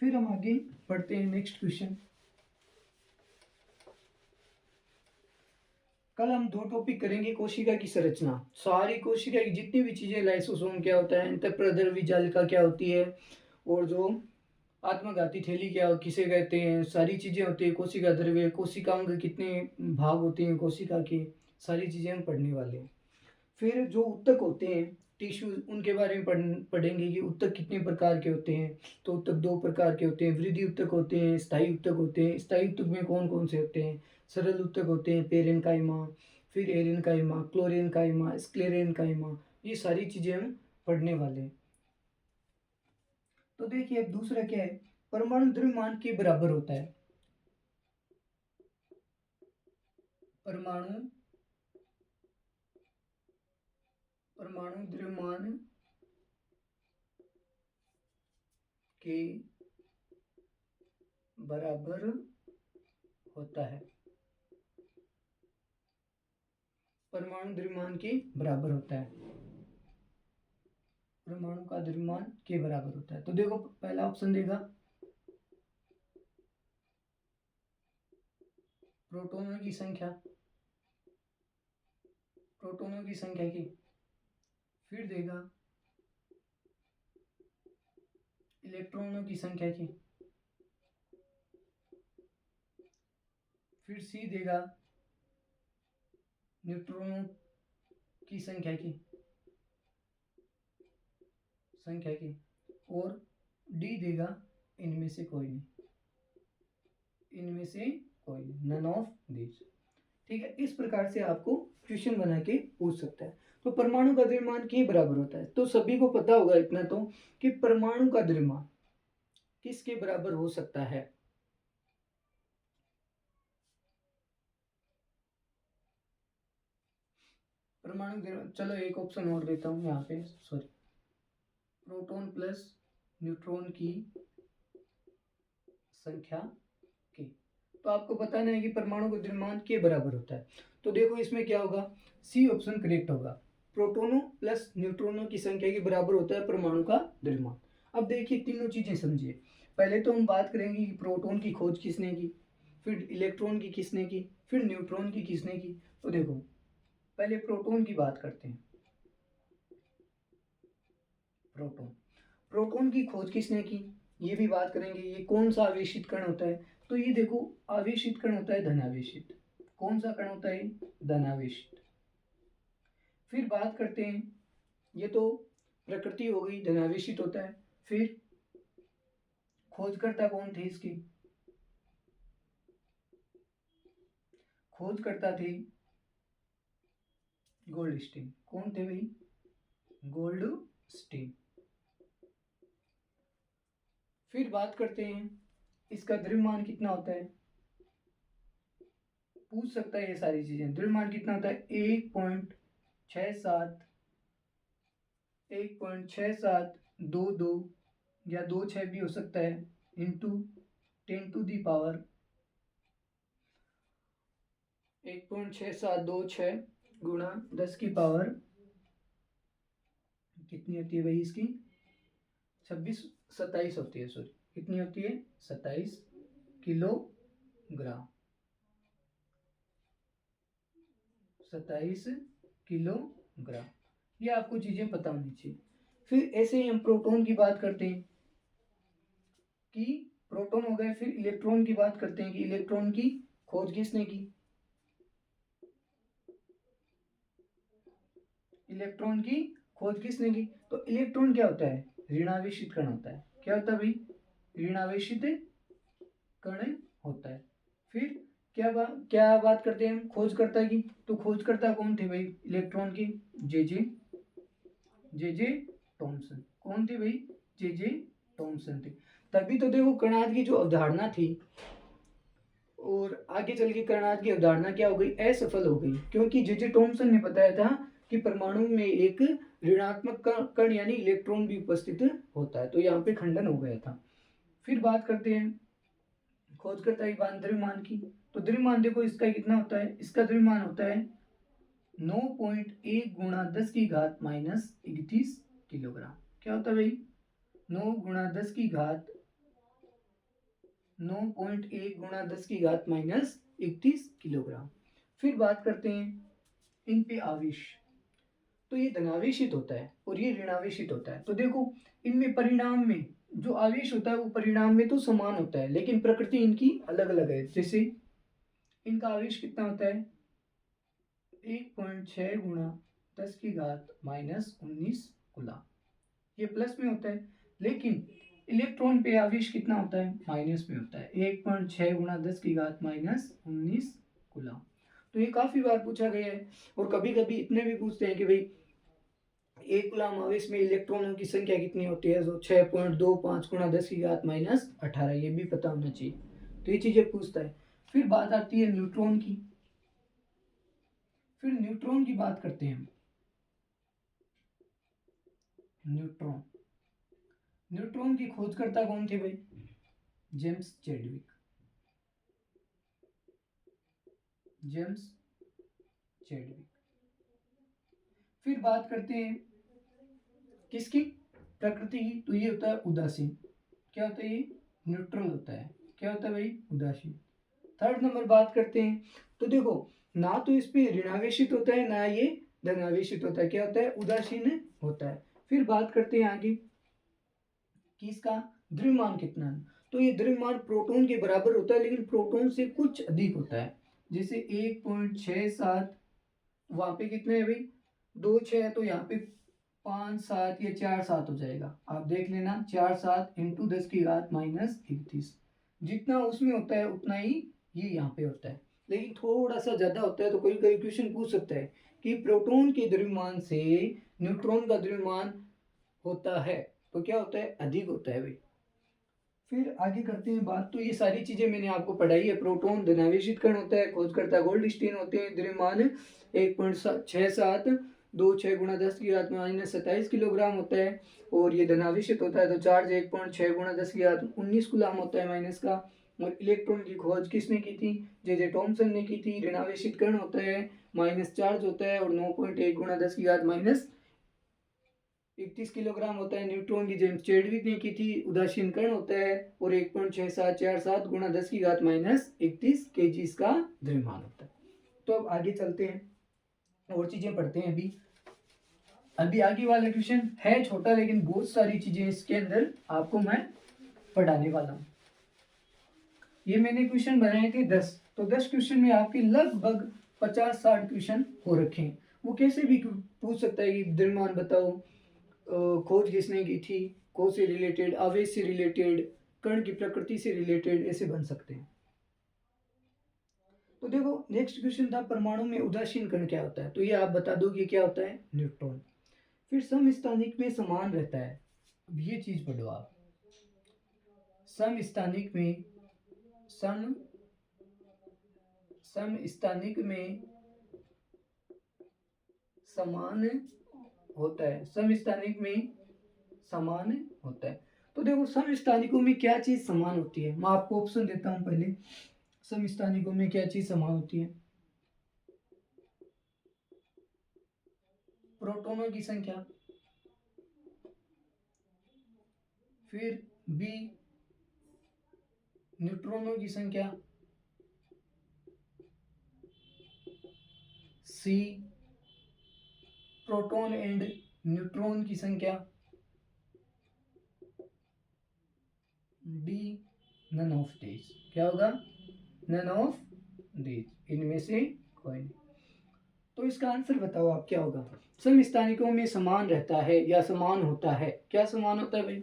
A: फिर हम आगे बढ़ते हैं नेक्स्ट क्वेश्चन। कल हम दो टॉपिक करेंगे कोशिका की संरचना। सारी कोशिका की जितनी भी चीजें, लाइसोसोम क्या होता है, अंतःप्रद्रवी जालिका क्या होती है, और जो आत्मघाती थैली क्या किसे कहते हैं, सारी चीजें होती है, कोशिका द्रव्य, कोशिकांग कितने भाग होते हैं कोशिका के, सारी चीजें हम पढ़ने वाले हैं। फिर जो उत्तक होते हैं टिश्यू, उनके बारे में पढ़ेंगे कि उत्तक कितने प्रकार के होते हैं। तो उत्तक दो प्रकार के होते हैं, वृद्धि उत्तक होते हैं, स्थायी उत्तक होते हैं। स्थायी उत्तक में कौन कौन से होते हैं? सरल उत्तक होते हैं, पेरेनकाइमा, फिर एरेनकाइमा, क्लोरेनकाइमा, स्क्लेरेनकाइमा, ये सारी चीजें हम पढ़ने वाले हैं। तो देखिए अब दूसरा क्या है, परमाणु द्रव्यमान के बराबर होता है। परमाणु परमाणु द्रव्यमान के बराबर होता है। परमाणु द्रव्यमान के बराबर होता है। परमाणु का द्रव्यमान के बराबर होता है। तो देखो पहला ऑप्शन देगा प्रोटॉनों की संख्या, प्रोटॉनों की संख्या की। फिर देगा इलेक्ट्रॉनों की संख्या की। फिर सी देगा न्यूट्रॉनों की संख्या की। और डी देगा इनमें से कोई नहीं, इनमें से कोई नहीं, नन ऑफ दिस। ठीक है, इस प्रकार से आपको क्वेश्चन बना के पूछ सकता है। तो परमाणु का द्रव्यमान के बराबर होता है, तो सभी को पता होगा इतना तो कि परमाणु का द्रव्यमान किसके बराबर हो सकता है? परमाणु, चलो एक ऑप्शन और देता हूं यहाँ पे, सॉरी, प्रोटॉन प्लस न्यूट्रॉन की संख्या के। तो आपको बताना है कि परमाणु का द्रव्यमान के बराबर होता है। तो देखो इसमें क्या होगा, सी ऑप्शन करेक्ट होगा। प्रोटोनों प्लस न्यूट्रॉनों की संख्या के बराबर होता है परमाणु का द्रव्यमान। अब देखिए तीनों चीजें समझिए। पहले तो हम बात करेंगे कि प्रोटॉन की खोज किसने की, फिर इलेक्ट्रॉन की किसने की, फिर न्यूट्रॉन की किसने की। तो देखो पहले प्रोटॉन की बात करते हैं। प्रोटॉन, प्रोटॉन की खोज किसने की, ये भी बात करेंगे। ये कौन सा आवेशित कण होता है? तो ये देखो आवेशित कण होता है धनावेशित। कौन सा कण होता है? धनावेशित। फिर बात करते हैं, ये तो प्रकृति हो गई, धनावेशित होता है। फिर खोजकर्ता कौन थे इसकी? खोजकर्ता थे गोल्डस्टीन। कौन थे भाई? गोल्डस्टीन। फिर बात करते हैं इसका द्रव्यमान कितना होता है, पूछ सकता है ये सारी चीजें। द्रव्यमान कितना होता है? 1.6722 या 26 भी हो सकता है, इंटू 10⁻⁴ 1.6726 गुणा 10 की पावर कितनी होती है भाई इसकी? 27 होती है, सॉरी कितनी होती है? 27 किलोग्राम। 27 किलोग्राम, ये आपको चीजें पता होनी चाहिए। फिर ऐसे ही हम प्रोटॉन की बात करते हैं कि प्रोटॉन हो गए। फिर इलेक्ट्रॉन की बात करते हैं कि इलेक्ट्रॉन की खोज किसने की? इलेक्ट्रॉन की खोज किसने की? तो इलेक्ट्रॉन क्या होता है? ऋणावेशित कण होता है। क्या होता है भाई? ऋणावेशित कण होता है। फिर क्या बात करते हैं हम खोजकर्ता की? तो खोजकर्ता कौन थे भाई इलेक्ट्रॉन के? जे जे टॉमसन। कौन थे भाई? जे टॉमसन थे। तभी तो देखो कणाद की जो अवधारणा थी, और आगे चल के कणाद की अवधारणा क्या हो गई? असफल हो गई, क्योंकि जे टॉमसन ने बताया था कि परमाणु में एक ऋणात्मक कण यानी इलेक्ट्रॉन भी उपस्थित होता है। तो यहाँ पे खंडन हो गया था। फिर बात करते हैं खोजकर्ता की बात द्रव्यमान की। तो द्रव्यमान देखो इसका कितना होता है? इसका द्रव्यमान होता है 9.1 गुणा 10 की घात माइनस 31 किलोग्राम। क्या होता है भाई? 9 गुणा 10 की घात 9.1 गुणा 10 की घात माइनस 31 किलोग्राम। फिर बात करते हैं इन पे आवेश। तो ये धनावेशित होता है और ये ऋणावेशित होता है। तो देखो इनमें परिणाम में जो आवेश होता है वो परिणाम में तो समान होता है, लेकिन प्रकृति इनकी अलग अलग है। जैसे इनका आवेश कितना होता है? 1.6 गुणा 10 की घात माइनस 19 कूलम, ये प्लस में होता है। लेकिन इलेक्ट्रॉन पे आवेश कितना होता है? माइनस में होता है। 1.6 गुणा 10 की घात माइनस 19 कूलम। तो ये काफी बार पूछा गया है, और कभी कभी इतने भी पूछते हैं कि भाई 1 कूलम आवेश में इलेक्ट्रॉनों की संख्या कितनी होती है? तो 6.25 गुणा 10 की घात माइनस 18, ये भी पता होना चाहिए। तो ये चीजें पूछता है। फिर बात आती है न्यूट्रॉन की। फिर न्यूट्रॉन की बात करते हैं हम। न्यूट्रॉन न्यूट्रॉन की खोजकर्ता कौन थे भाई? James Chadwick. James Chadwick. फिर बात करते हैं किसकी? प्रकृति की। तो ये होता है उदासीन। क्या होता है? ये न्यूट्रल होता है। क्या होता है भाई? उदासीन। थर्ड नंबर बात करते हैं। तो देखो ना तो इस पे ऋणावेशित होता है ना ये धनावेशित होता है। क्या होता है? उदासीन होता है। फिर बात करते हैं आगे कि इसका द्रव्यमान कितना है। तो ये द्रव्यमान प्रोटॉन के बराबर होता है, लेकिन प्रोटॉन से कुछ अधिक होता है। जैसे 1.67, वहां पे कितने है भाई? 2.6 है, तो यहाँ पे 5.7 या 4.7 हो जाएगा। आप देख लेना, 4.7 इंटू 10 की घात माइनस 31। जितना उसमें होता है उतना ही ये यहाँ पे होता है, लेकिन थोड़ा सा ज्यादा होता है। तो कोई कोई क्वेश्चन पूछ सकता है कि प्रोटॉन के द्रव्यमान से न्यूट्रॉन का द्रव्यमान होता है तो क्या होता है? अधिक होता है भाई। फिर आगे करते हैं बात। तो ये सारी चीजें मैंने आपको पढ़ाई है। प्रोटॉन धनावेशित कण होता है, खोजकर्ता गोल्डस्टीन होते हैं, द्रव्यमान 1.67 26 गुणा 10 की घात माइनस 27 किलोग्राम होता है, और ये धनावेशित होता है तो चार्ज 1.6 गुणा 10 की घात 19 कूलम होता है माइनस का। और इलेक्ट्रॉन की खोज किसने की थी? जे टॉमसन ने की थी। ऋणावेशित कण होता है, माइनस चार्ज होता है, और 9.1 गुणा 10 की घात माइनस 31 किलोग्राम होता है। न्यूट्रॉन की जेम्स चैडविक ने की थी, उदासीन कण होता है, और 1.6747 गुणा 10 की घात माइनस 31 केजी इसका द्रव्यमान होता है। तो अब आगे चलते हैं और चीजें पढ़ते हैं। अभी आगे वाला क्वेश्चन है छोटा, लेकिन बहुत सारी चीजें इसके अंदर आपको मैं पढ़ाने वाला हूँ। ये मैंने क्वेश्चन बनाए थे 10, तो 10 क्वेश्चन में आपके लगभग 50-60 क्वेश्चन हो रखे हैं। वो कैसे भी पूछ सकता है कि द्रव्यमान बताओ, खोज किसने की थी, को से रिलेटेड, आवेश से रिलेटेड, कण की प्रकृति से रिलेटेड, ऐसे बन सकते हैं। तो देखो नेक्स्ट क्वेश्चन था परमाणु में उदासीन कण क्या होता है? तो ये आप बता दो कि क्या होता है? न्यूट्रॉन। फिर समस्थानिक में समान रहता है। अब ये चीज पढ़ो आप। समस्थानिक में समस्थानिक में समान होता है। समस्थानिक में समान होता है। तो देखो समस्थानिकों में क्या चीज समान होती है? मैं आपको ऑप्शन देता हूं पहले। समस्थानिकों में क्या चीज समान होती है? प्रोटॉनों की संख्या। फिर बी न्यूट्रॉनों की संख्या। सी प्रोटॉन एंड न्यूट्रॉन की संख्या। डी नन ऑफ दीज, क्या होगा, नन ऑफ दीज, इनमें से कोई नहीं। तो इसका आंसर बताओ आप क्या होगा। समस्थानिकों में समान रहता है या समान होता है, क्या समान होता है भाई।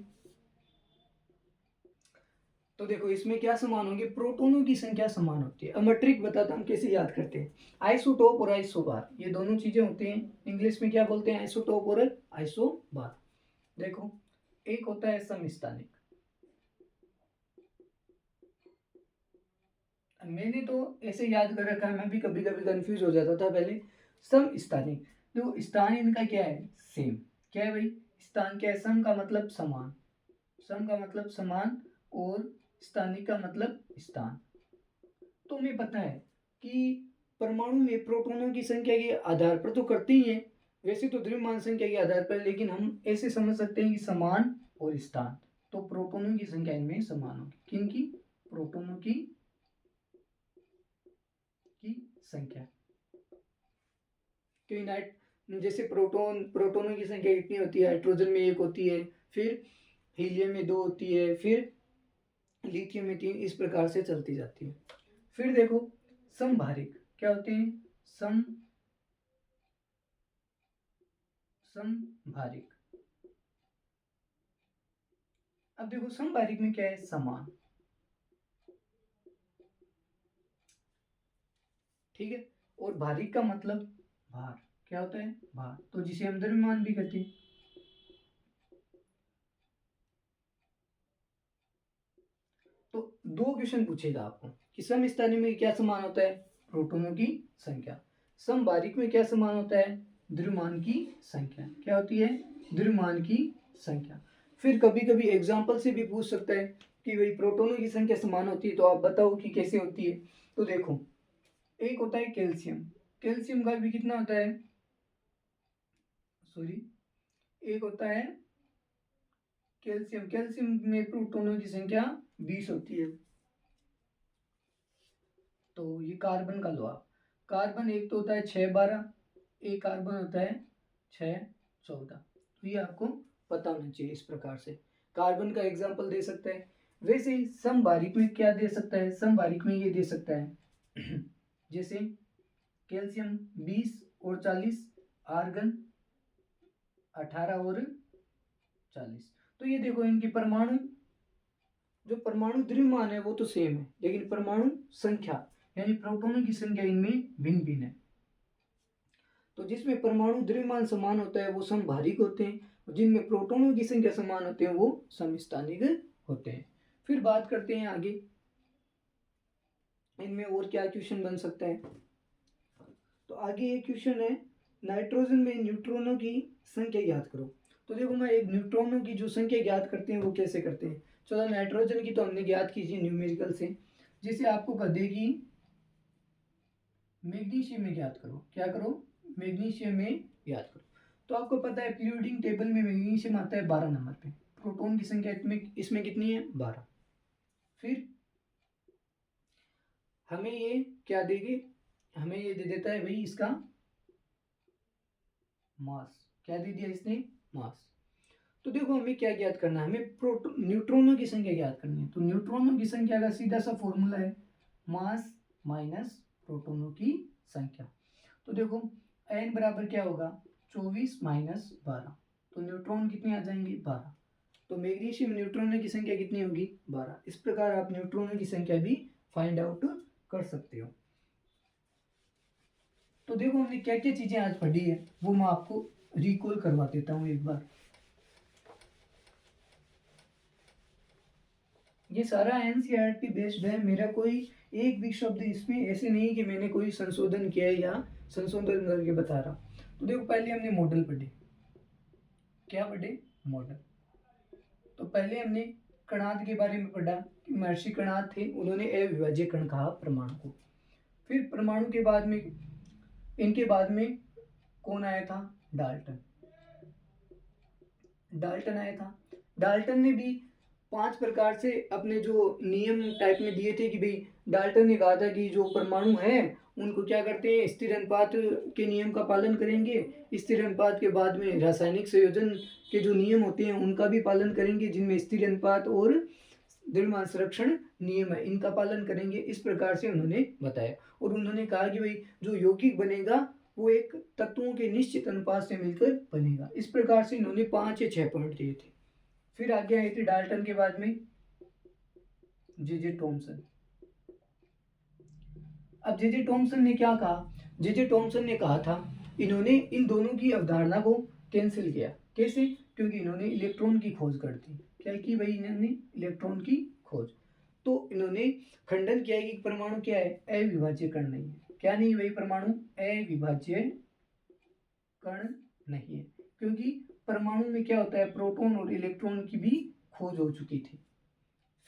A: तो देखो इसमें क्या समान होंगे, प्रोटोनों की संख्या समान होती है। अब मैं ट्रिक बताता हूँ कैसे याद करते हैं। आइसोटोप और आइसोबार ये दोनों चीजें होती हैं, इंग्लिश में क्या बोलते हैं, आइसोटोप और आइसोबार। देखो एक होता है समस्थानिक, मैंने तो ऐसे याद कर रखा है, मैं भी कभी कभी कंफ्यूज हो जाता था पहले। समस्थानिक, देखो स्थान इनका क्या है, सेम। क्या है भाई, स्थान क्या है, सम का मतलब समान, सम का मतलब समान, और स्थानिक का मतलब स्थान। तो हमें पता है कि परमाणु में प्रोटॉनों की संख्या के आधार पर तो करते ही हैं, वैसे तो द्रव्यमान संख्या के आधार पर, लेकिन हम ऐसे समझ सकते हैं कि समान और स्थान, तो प्रोटॉनों की संख्या इनमें समान होगी। किनकी, प्रोटॉनों की संख्या। क्योंकि नाइट जैसे प्रोटोनों की संख्या कितनी होती है, हाइड्रोजन में 1 होती है, फिर हीलियम में 2 होती है, फिर लिथियम में 3, इस प्रकार से चलती जाती है। फिर देखो समभारिक क्या होते हैं, समभारिक। अब देखो समभारिक में क्या है, समान, ठीक है, और भारिक का मतलब भार, क्या होता है, भार, तो जिसे हम द्रव्यमान भी कहते हैं। तो 2 क्वेश्चन पूछेगा आपको कि समस्थानिक में क्या समान होता है, प्रोटॉनों की संख्या। समभारिक में क्या समान होता है, द्रव्यमान की संख्या, क्या होती है, द्रव्यमान की संख्या। फिर कभी कभी एग्जाम्पल से भी पूछ सकता है कि भाई प्रोटॉनों की संख्या समान होती है तो आप बताओ कि कैसे होती है। तो देखो एक होता है कैल्शियम, कैल्शियम का भी कितना होता है, सॉरी, एक होता है कैल्शियम, कैल्शियम में प्रोटॉनों की संख्या 20 होती है। तो ये कार्बन का लो आप, कार्बन एक तो होता है 6 12, एक कार्बन होता है 6 14, तो ये आपको पता होना चाहिए। इस प्रकार से कार्बन का एग्जाम्पल दे सकता है। वैसे ही समभारिक में क्या दे सकता है, समभारिक में ये दे सकता है जैसे कैल्शियम 20 और 40, आर्गन 18 और 40। तो ये देखो इनकी परमाणु, जो परमाणु द्रव्यमान है वो तो सेम है, लेकिन परमाणु संख्या यानी प्रोटॉनों की संख्या इनमें भिन्न भिन्न है। तो जिसमें परमाणु द्रव्यमान समान होता है वो समभारिक होते हैं, और जिनमें प्रोटॉनों की संख्या समान होते हैं वो समस्थानिक होते हैं। फिर बात करते हैं आगे, इनमें और क्या क्वेश्चन बन सकता है। तो आगे एक क्वेश्चन है, नाइट्रोजन में न्यूट्रॉनों की संख्या ज्ञात करो। तो देखो मैं एक न्यूट्रॉनों की जो संख्या ज्ञात करते हैं वो कैसे करते हैं। चलो नाइट्रोजन की तो हमने ज्ञात की थी न्यूमेरिकल से, जिसे आपको कह देगी मैग्नीशियम में ज्ञात करो, क्या करो, मैग्नीशियम में ज्ञात करो। तो आपको पता है पीरियोडिक टेबल में मैग्नीशियम आता है 12 नंबर पे, प्रोटॉन की संख्या इसमें कितनी है, 12। फिर हमें ये क्या देगी, हमें ये दे देता है भाई इसका मास, क्या दे दिया इसने, मास। तो देखो हमें क्या ज्ञात करना है, हमें न्यूट्रॉनों की संख्या ज्ञात करनी है। तो न्यूट्रॉनों की संख्या का सीधा सा फॉर्मूला है मास माइनस प्रोटॉनों की संख्या। तो देखो n बराबर क्या होगा, 24 माइनस 12, तो न्यूट्रॉन कितने आ जाएंगे, 12। तो मैग्नीशियम न्यूट्रॉनों की संख्या कितनी होगी, 12। इस प्रकार आप न्यूट्रॉनों की संख्या भी फाइंड आउट कर सकते हो। तो देखो हमने क्या क्या चीजें आज पढ़ी है वो मैं आपको रिकॉल करवा देता हूँ एक बार। ये सारा एनसीईआरटी बेस्ड है, मेरा कोई एक भी शब्द इसमें ऐसे नहीं कि मैंने कोई संशोधन किया है या संशोधन करके बता रहा। तो देखो पहले हमने मॉडल पढ़े, क्या पढ़े, मॉडल। तो पहले हमने कणाद के बारे में पढ़ा कि महर्षि कणाद थे, उन्होंने अविभाज्य कण कहा परमाणु को। फिर परमाणु के बाद में, इनके बाद में कौन आया था, डाल्टन, डाल्टन आया था। डाल्टन ने भी 5 प्रकार से अपने जो नियम टाइप में दिए थे कि भाई, डाल्टन ने कहा था कि जो परमाणु है उनको क्या करते हैं, स्थिर अनुपात के नियम का पालन करेंगे, स्थिर अनुपात के बाद में रासायनिक संयोजन के जो नियम होते हैं उनका भी पालन करेंगे, जिनमें स्थिर अनुपात और द्रव्यमान संरक्षण नियम है, इनका पालन करेंगे, इस प्रकार से उन्होंने बताया। और उन्होंने कहा कि भाई जो यौगिक बनेगा वो एक तत्वों के निश्चित अनुपात से मिलकर बनेगा। इस प्रकार से इन्होंने 5 या 6 पॉइंट दिए थे। फिर आगे आए थे डाल्टन के बाद में जे थॉमसन। अब जे थॉमसन ने क्या कहा? जे थॉमसन ने कहा था, इन्होंने इन दोनों की अवधारणा को कैंसिल किया। कैसे? क्योंकि इन्होंने इलेक्ट्रॉन की खोज कर दी। क्या की भाई? इन्होंने इलेक्ट्रॉन की खोज। तो इन्होंने खंडन किया कि परमाणु क्या है? अविभाज्य कण नहीं है। क्या नहीं भाई? परमाणु अविभाज्य कण नहीं है, क्योंकि परमाणु में क्या होता है? प्रोटॉन और इलेक्ट्रॉन की भी खोज हो चुकी थी।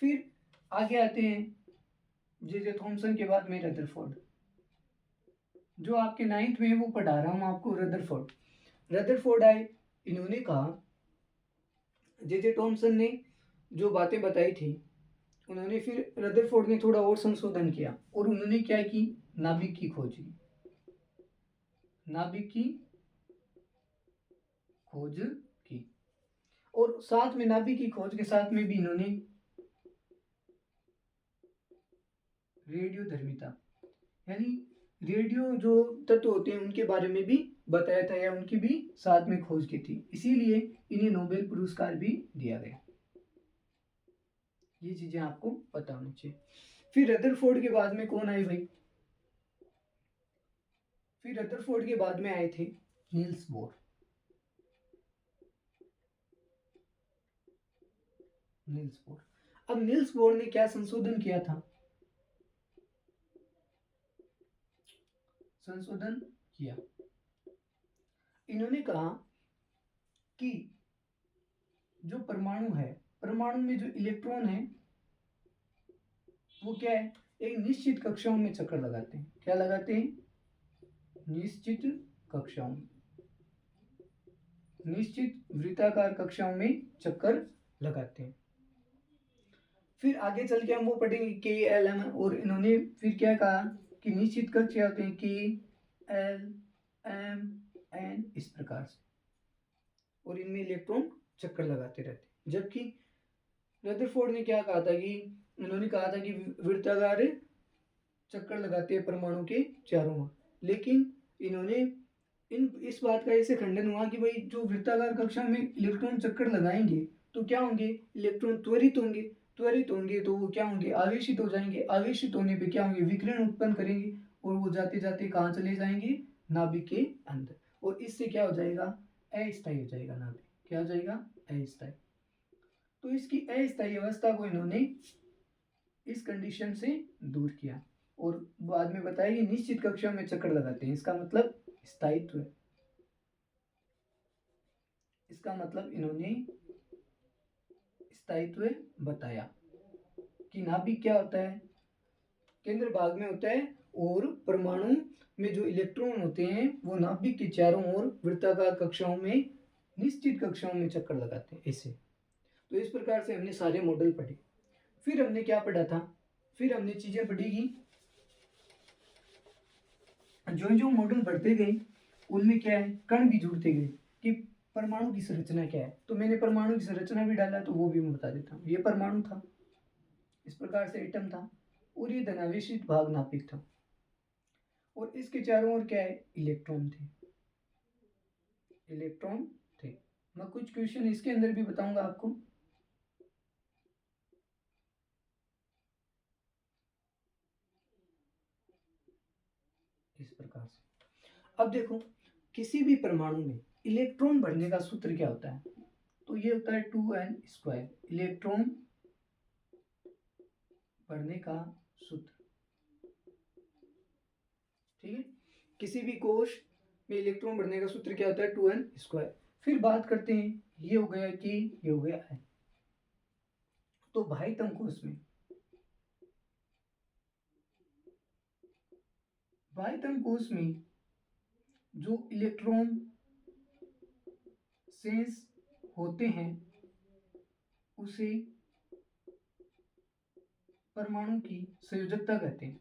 A: फिर आगे आते हैं जे थॉमसन के बाद में रदरफोर्ड। जो आपके 9th में वो पढ़ा रहा हूं आपको, रदरफोर्ड आए। इन्होंने कहा, जे थॉमसन ने जो बातें बताई थी, उन्होंने फिर रदरफोर्ड ने थोड़ा और संशोधन किया और उन्होंने क्या की? नाभिक की खोज की। नाभिक की खोज की। और साथ में नाभिक की खोज के साथ में भी इन्होंने रेडियो धर्मिता, यानी रेडियो जो तत्व होते हैं उनके बारे में भी बताया था, या उनकी भी साथ में खोज की थी। इसीलिए इन्हें नोबेल पुरस्कार भी दिया गया। ये चीजें आपको पता होनी चाहिए। फिर रदरफोर्ड के बाद में कौन आए भाई? फिर रदरफोर्ड के बाद में आए थे नील्स बोर। अब नील्स बोर ने क्या संशोधन किया था? इन्होंने कहा कि जो परमाणु है, परमाणु में जो इलेक्ट्रॉन है वो क्या है? एक निश्चित कक्षाओं में चक्कर लगाते हैं। क्या लगाते हैं? निश्चित कक्षाओं में, निश्चित वृत्ताकार कक्षाओं में चक्कर लगाते हैं। फिर आगे चल के हम वो पढ़ेंगे के एल एम। और इन्होंने फिर क्या कहा कि निश्चित कक्षा होते हैं के एल एम एन, इस प्रकार से, और इनमें इलेक्ट्रॉन चक्कर लगाते रहते हैं। जबकि रदरफोर्ड ने क्या कहा था कि उन्होंने कहा था कि वृत्ताकार चक्कर लगाते हैं परमाणु के चारों ओर। लेकिन इन्होंने इस बात का ऐसे खंडन हुआ कि भाई जो वृत्ताकार कक्षा में इलेक्ट्रॉन चक्कर लगाएंगे तो क्या होंगे? इलेक्ट्रॉन त्वरित होंगे। त्वरित होंगे तो वो क्या होंगे? आवेशित हो जाएंगे। आवेशित होने पे क्या होंगे? विकिरण उत्पन्न करेंगे और वो जाते जाते कहाँ चले जाएंगे? नाभिक के अंदर। और इससे क्या हो जाएगा? अस्थायी हो जाएगा नाभिक। क्या हो जाएगा? अस्थायी। तो इसकी अस्थायी अवस्था को इन्होंने इस कंडीशन से दूर किया और बाद में बताया कि निश्चित कक्षा में चक्कर लगाते हैं। इसका मतलब स्थायित्व है। इसका मतलब इन्होंने स्थायित्व बताया कि नाभिक क्या होता है? केंद्र भाग में होता है और परमाणु में जो इलेक्ट्रॉन होते हैं वो नाभिक के चारों ओर वृत्ताकार कक्षाओं में, निश्चित कक्षाओं में चक्कर लगाते हैं ऐसे। तो इस प्रकार से हमने सारे मॉडल पढ़े। फिर हमने क्या पढ़ा था? फिर हमने चीजें पढ़ी कि जो जो मॉडल बढ़ते गए उनमें क्या है? कण भी जुड़ते गए कि परमाणु की संरचना क्या है। तो मैंने परमाणु की संरचना भी डाला, तो वो भी मैं बता देता हूँ। ये परमाणु था, इस प्रकार से एटम था, और ये धनावेशित भाग नाभिक था, और इसके चारों ओर क्या है? इलेक्ट्रॉन थे। इलेक्ट्रॉन थे। मैं कुछ क्वेश्चन इसके अंदर भी बताऊंगा आपको। इस प्रकार से अब देखो, किसी भी परमाणु में इलेक्ट्रॉन बढ़ने का सूत्र क्या होता है? तो ये होता है 2n²। इलेक्ट्रॉन बढ़ने का सूत्र, ठीक है। किसी भी कोश में इलेक्ट्रॉन बढ़ने का सूत्र क्या होता है? 2n²। फिर बात करते हैं, ये हो गया कि ये हो गया है। तो बाह्यतम कोश में, बाह्यतम कोश में जो इलेक्ट्रॉन शेष होते हैं उसे परमाणु की संयोजकता कहते हैं।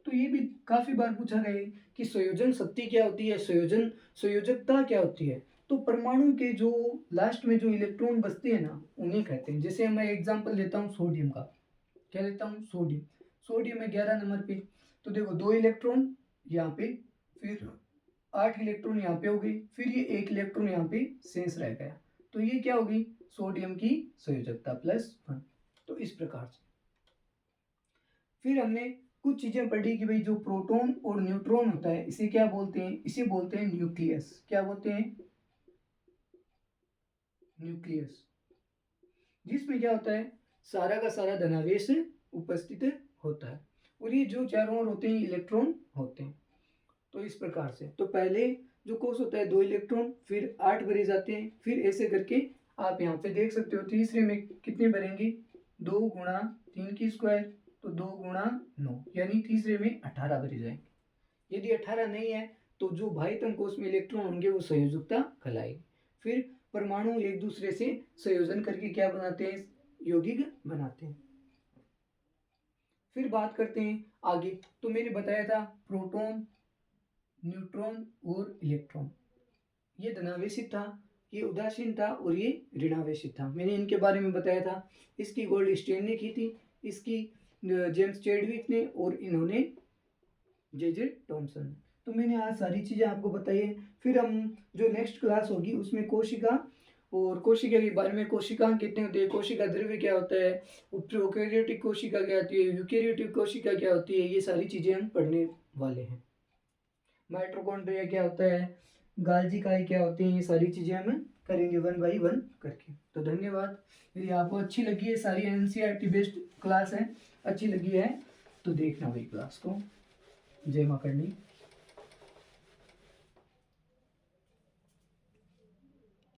A: तो ये भी काफी बार पूछा गया है कि संयोजन शक्ति क्या होती है, संयोजकता क्या होती है। तो परमाणु के जो लास्ट में जो इलेक्ट्रॉन बचते हैं ना, उन्हें कहते हैं। जैसे मैं एग्जांपल लेता हूँ सोडियम का। क्या लेता हूँ, सोडियम। सोडियम है 11 नंबर पे, तो देखो 2 इलेक्ट्रॉन यहाँ पे, फिर 8 इलेक्ट्रॉन यहाँ पे हो गई, फिर ये 1 इलेक्ट्रॉन यहाँ पे शेष रह गया, तो ये क्या होगी, सोडियम की संयोजकता +1। तो इस प्रकार से फिर हमने कुछ चीजें पढ़ी कि भाई जो प्रोटॉन और न्यूट्रॉन होता है इसे क्या बोलते हैं, इसे बोलते हैं न्यूक्लियस। क्या बोलते हैं, न्यूक्लियस, जिसमें क्या होता है, सारा का सारा धनावेश उपस्थित होता है, और ये जो चारों ओर होते हैं इलेक्ट्रॉन होते हैं। तो इस प्रकार से तो पहले जो कोष होता है 2 इलेक्ट्रॉन, फिर 8 भरे जाते हैं, फिर ऐसे करके आप यहाँ पे देख सकते हो तीसरे में कितने भरेंगे, 2 गुणा 3 की स्क्वायर, तो 2 गुणा 9, यानी तीसरे में 18 भरे जाएंगे। यदि 18 नहीं है तो जो बाह्यतम कोष में इलेक्ट्रॉन होंगे वो संयोजकता कहलाएगी। फिर परमाणु एक दूसरे से संयोजन करके क्या बनाते हैं, यौगिक बनाते हैं। फिर बात करते हैं आगे, तो मैंने बताया था प्रोटॉन, न्यूट्रॉन और इलेक्ट्रॉन, ये धनावेशित था, ये उदासीन था, और ये ऋणावेशित था। मैंने इनके बारे में बताया था। इसकी गोल्डस्टीन ने की थी, इसकी जेम्स चैडविक ने, और इन्होंने जे टॉमसन ने। तो मैंने आज सारी चीज़ें आपको बताई है। फिर हम जो नेक्स्ट क्लास होगी उसमें कोशिका और कोशिका के बारे में, कोशिका कितने होते हैं, कोशिका द्रव्य क्या होता है, प्रोकैरियोटिक कोशिका क्या होती है, यूकैरियोटिक कोशिका क्या होती है, ये सारी चीज़ें हम पढ़ने वाले हैं। माइटोकॉन्ड्रिया क्या होता है, गाल्जी इकाई क्या होती है, ये सारी चीज़ें हम करेंगे 1 बाई 1 करके। तो धन्यवाद। यदि आपको अच्छी लगी है, सारी एनसीईआरटी बेस्ड क्लास है, अच्छी लगी है तो देखना भाई क्लास को। जय मां करनी।